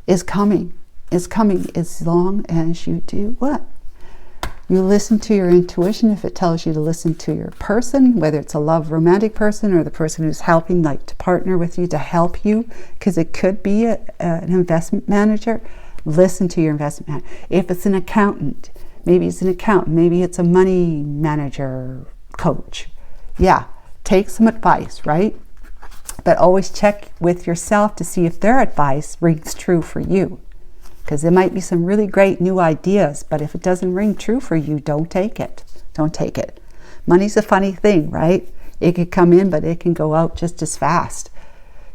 is coming. It's coming as long as you do what? You listen to your intuition. If it tells you to listen to your person, whether it's a love romantic person or the person who's helping, like to partner with you to help you, because it could be an investment manager. Listen to your investment manager. If it's an accountant, maybe it's a money manager coach. Yeah, take some advice, right? But always check with yourself to see if their advice rings true for you. Because there might be some really great new ideas, but if it doesn't ring true for you, don't take it. Don't take it. Money's a funny thing, right? It could come in, but it can go out just as fast,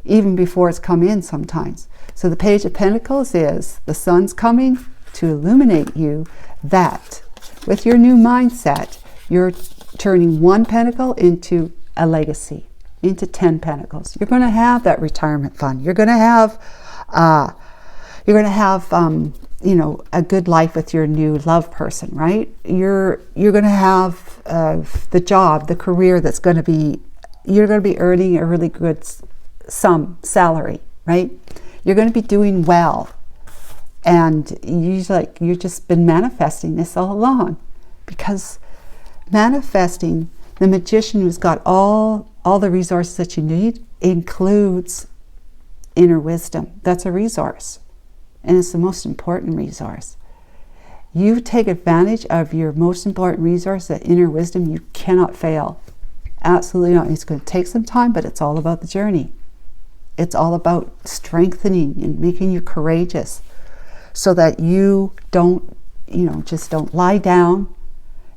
even before it's come in sometimes. So the Page of Pentacles is the sun's coming to illuminate you that with your new mindset, you're turning one pentacle into a legacy, into 10 pentacles. You're going to have that retirement fund. You're going to have, you know, a good life with your new love person, right? You're going to have the job, the career that's going to be, you're going to be earning a really good salary, right? You're going to be doing well. And you've just been manifesting this all along, because manifesting, the magician who's got all the resources that you need includes inner wisdom. That's a resource, and it's the most important resource. You take advantage of your most important resource, that inner wisdom. You cannot fail. Absolutely not. It's going to take some time, but it's all about the journey. It's all about strengthening and making you courageous, so that you don't, you know, just don't lie down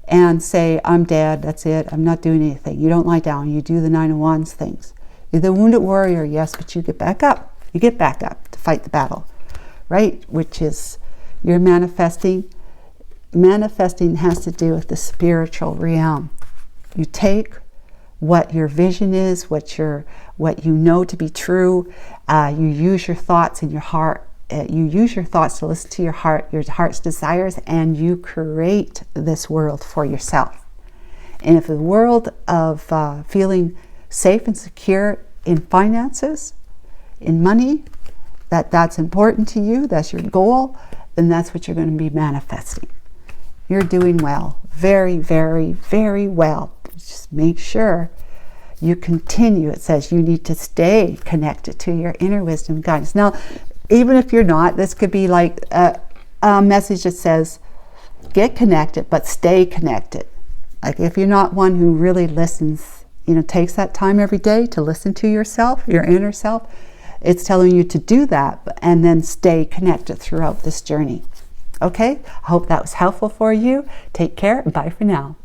and say, I'm dead, that's it, I'm not doing anything. You don't lie down. You do the 9 of Wands things. You're the wounded warrior, yes, but you get back up. You get back up to fight the battle, right? Which is, you're manifesting. Manifesting has to do with the spiritual realm. You take what your vision is, what you know to be true. You use your thoughts in your heart. You use your thoughts to listen to your heart's desires, and you create this world for yourself. And if the world of feeling safe and secure in finances, in money, that's important to you, that's your goal, then that's what you're going to be manifesting. You're doing well, very, very, very well. Just make sure you continue. It says you need to stay connected to your inner wisdom guidance. Now, even if you're not, this could be like a message that says, get connected, but stay connected. Like if you're not one who really listens, you know, takes that time every day to listen to yourself, your inner self, it's telling you to do that and then stay connected throughout this journey. Okay, I hope that was helpful for you. Take care. Bye for now.